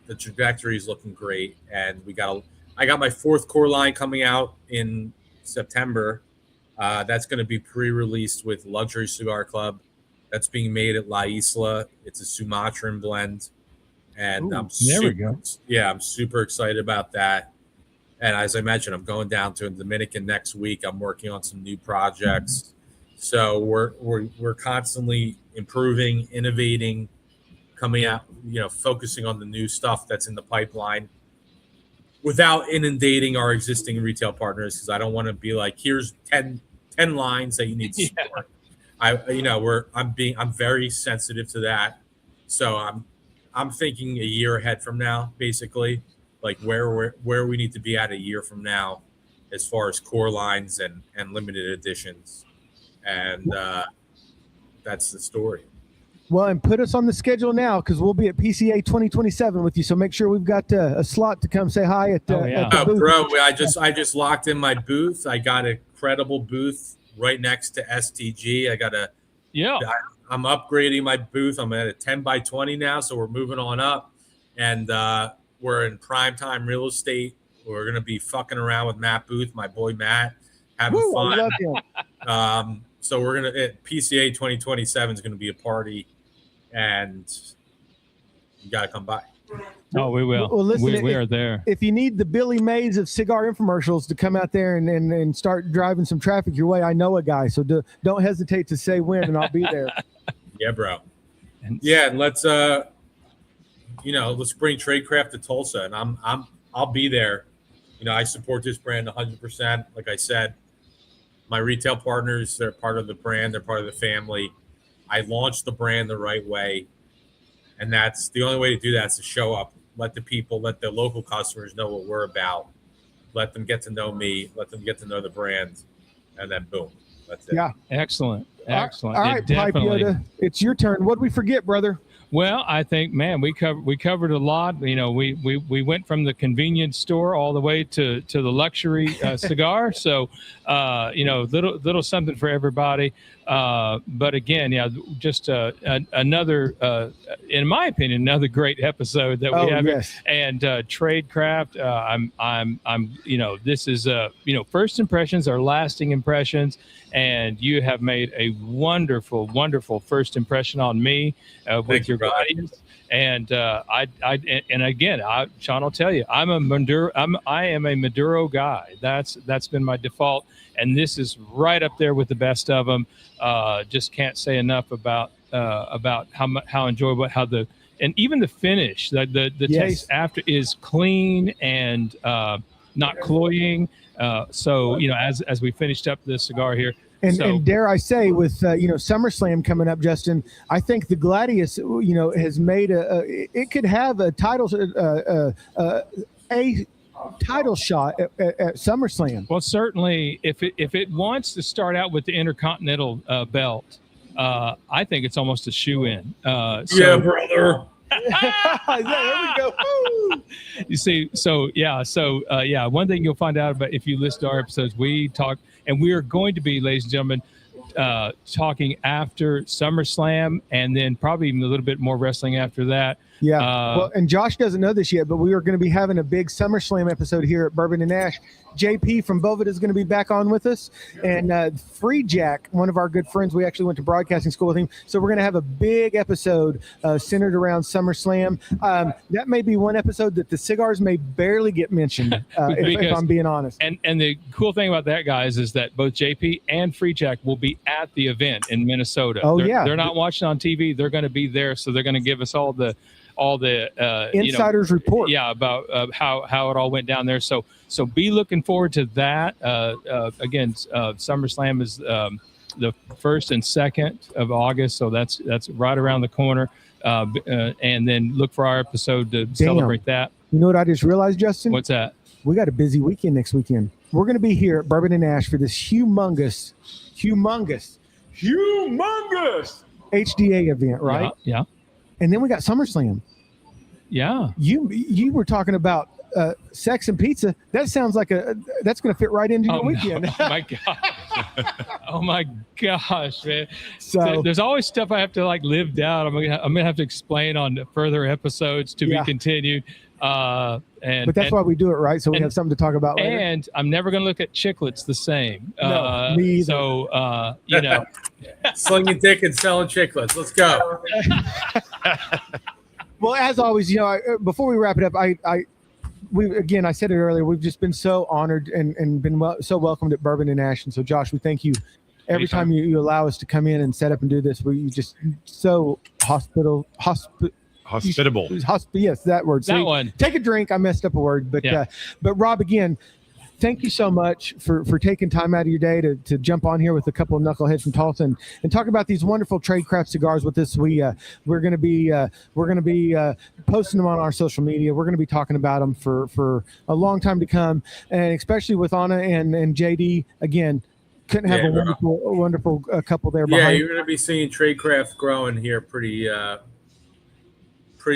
the trajectory is looking great. And I got my 4th core line coming out in September. That's going to be pre-released with Luxury Cigar Club. That's being made at La Isla. It's a Sumatran blend, and I'm super excited about that. And as I mentioned, I'm going down to Dominican next week. I'm working on some new projects. So we're constantly improving, innovating, coming out, focusing on the new stuff that's in the pipeline without inundating our existing retail partners, because I don't want to be like, here's 10 lines that you need to support. I'm very sensitive to that. So I'm thinking a year ahead from now, basically, like where we need to be at a year from now as far as core lines and limited editions. And that's the story. Well, and put us on the schedule now, because we'll be at PCA 2027 with you. So make sure we've got a slot to come say hi at the booth. Bro, I just locked in my booth. I got a credible booth right next to STG. I'm upgrading my booth. I'm at a 10 by 20 now, so we're moving on up. And we're in primetime real estate. We're going to be fucking around with Matt Booth, my boy Matt, having fun. I love him. So we're going to PCA 2027 is going to be a party, and you got to come by. Oh, we will. Well, listen, we are there. If you need the Billy Mays of cigar infomercials to come out there and start driving some traffic your way, I know a guy. So don't hesitate to say when, and I'll be there. Yeah, bro. And let's let's bring Tradecraft to Tulsa, and I'll be there. I support this brand 100%. Like I said, my retail partners, they're part of the brand. They're part of the family. I launched the brand the right way. And that's the only way to do that, is to show up, let the local customers know what we're about. Let them get to know me, let them get to know the brand, and then boom. That's it. Yeah. Excellent. All right, Pipe Yoda, it's your turn. What did we forget, brother? Well, I think, man, we covered a lot. We went from the convenience store all the way to the luxury cigar. So, little something for everybody. But again, just another, in my opinion, another great episode that we have. Yes. And Tradecraft, this is first impressions are lasting impressions, and you have made a wonderful, wonderful first impression on me with your gladius. And Shawn will tell you, I am a Maduro guy. That's been my default, and this is right up there with the best of them. Just can't say enough about how enjoyable, and even the finish, the taste after is clean and not cloying. As we finished up this cigar here. And dare I say, with SummerSlam coming up, Justin, I think the Gladius, has made it could have a title shot at SummerSlam. Well, certainly, if it wants to start out with the Intercontinental belt, I think it's almost a shoe-in. Yeah, brother. There we go. Woo! You see, one thing you'll find out about if you listen to our episodes, we talk, and we are going to be, ladies and gentlemen, talking after SummerSlam, and then probably even a little bit more wrestling after that. Yeah. Well, and Josh doesn't know this yet, but we are going to be having a big SummerSlam episode here at Bourbon and Ash. JP from Velvet is going to be back on with us. And Free Jack, one of our good friends, we actually went to broadcasting school with him. So we're going to have a big episode centered around SummerSlam. That may be one episode that the cigars may barely get mentioned, if I'm being honest. And the cool thing about that, guys, is that both JP and Free Jack will be at the event in Minnesota. Oh, They're not watching on TV. They're going to be there. So they're going to give us all the insiders report. Yeah, about how it all went down there. So be looking forward to that. Again, SummerSlam is the 1st and 2nd of August, so that's right around the corner. And then look for our episode to celebrate that. You know what I just realized, Justin? What's that? We got a busy weekend next weekend. We're going to be here at Bourbon and Ash for this humongous HDA event, right? Yeah. And then we got SummerSlam. Yeah. You were talking about sex and pizza. That sounds like that's going to fit right into your weekend. No. Oh my gosh. Oh my gosh, man. So there's always stuff I have to live down. I'm gonna have to explain on further episodes to be continued. But that's why we do it, right? So we have something to talk about later. And I'm never going to look at chiclets the same. No, me either. So, slinging dick and selling chiclets. Let's go. Well, as always, before we wrap it up, I said it earlier, we've just been so honored and been so welcomed at Bourbon and Ash. And so, Josh, we thank you every time you allow us to come in and set up and do this. We just so hospitable. Yes, that word. So one. Take a drink. I messed up a word, but Rob, again, thank you so much for taking time out of your day to jump on here with a couple of knuckleheads from Tulsa and talk about these wonderful Tradecraft cigars with us. We're going to be posting them on our social media. We're going to be talking about them for a long time to come, and especially with Anna and JD. Again, couldn't have a wonderful couple there behind. Yeah, you're going to be seeing Tradecraft growing here pretty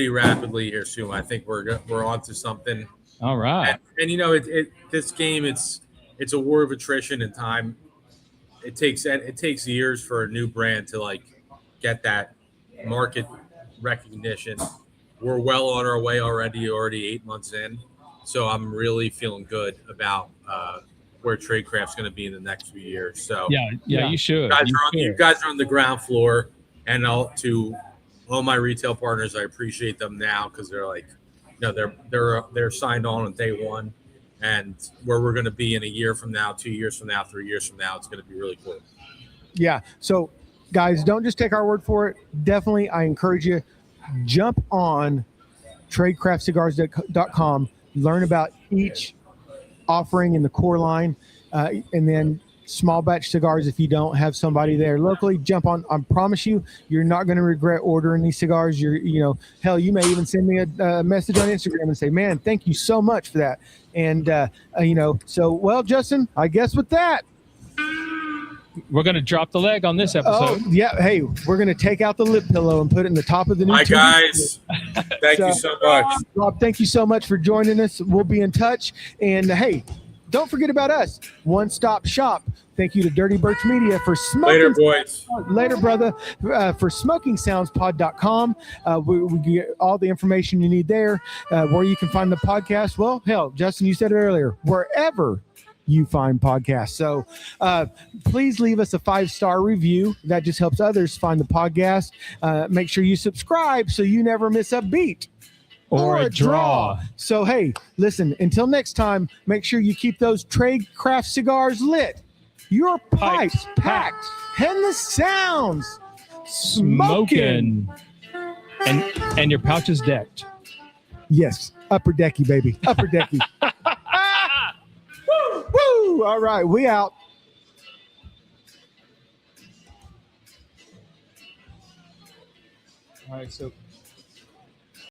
rapidly here soon. I think we're onto something. All right. And this game, it's a war of attrition and time. It takes years for a new brand to get that market recognition. We're well on our way already 8 months in. So I'm really feeling good about where Tradecraft's going to be in the next few years. So yeah, you should. You guys are on the ground floor, and to all my retail partners, I appreciate them now because they're they're signed on day one, and where we're going to be in a year from now, 2 years from now, 3 years from now, it's going to be really cool. Yeah. So, guys, don't just take our word for it. Definitely, I encourage you, jump on tradecraftcigars.com, learn about each offering in the core line, and then small batch cigars. If you don't have somebody there locally, jump on. I promise you're not going to regret ordering these cigars. Hell, you may even send me a message on Instagram and say, man, thank you so much for that. And, well, Justin, I guess with that, we're going to drop the leg on this episode. Oh, yeah. Hey, we're going to take out the lip pillow and put it in the top of the new Hi, guys. Thank you so much. Rob, thank you so much for joining us. We'll be in touch. And, hey, don't forget about us. One Stop Shop. Thank you to Dirty Birch Media for Smoking. Later, boys. Later, brother. For SmokingSoundsPod.com. We get all the information you need there. Where you can find the podcast. Well, hell, Justin, you said it earlier. Wherever you find podcasts. So please leave us a 5-star review. That just helps others find the podcast. Make sure you subscribe so you never miss a beat. Or a draw. So, hey, listen, until next time, make sure you keep those Tradecraft cigars lit. Your pipes packed. And the sounds smoking. And your pouches decked. Yes. Upper decky, baby. Upper decky. Woo! Woo! All right, we out. All right, so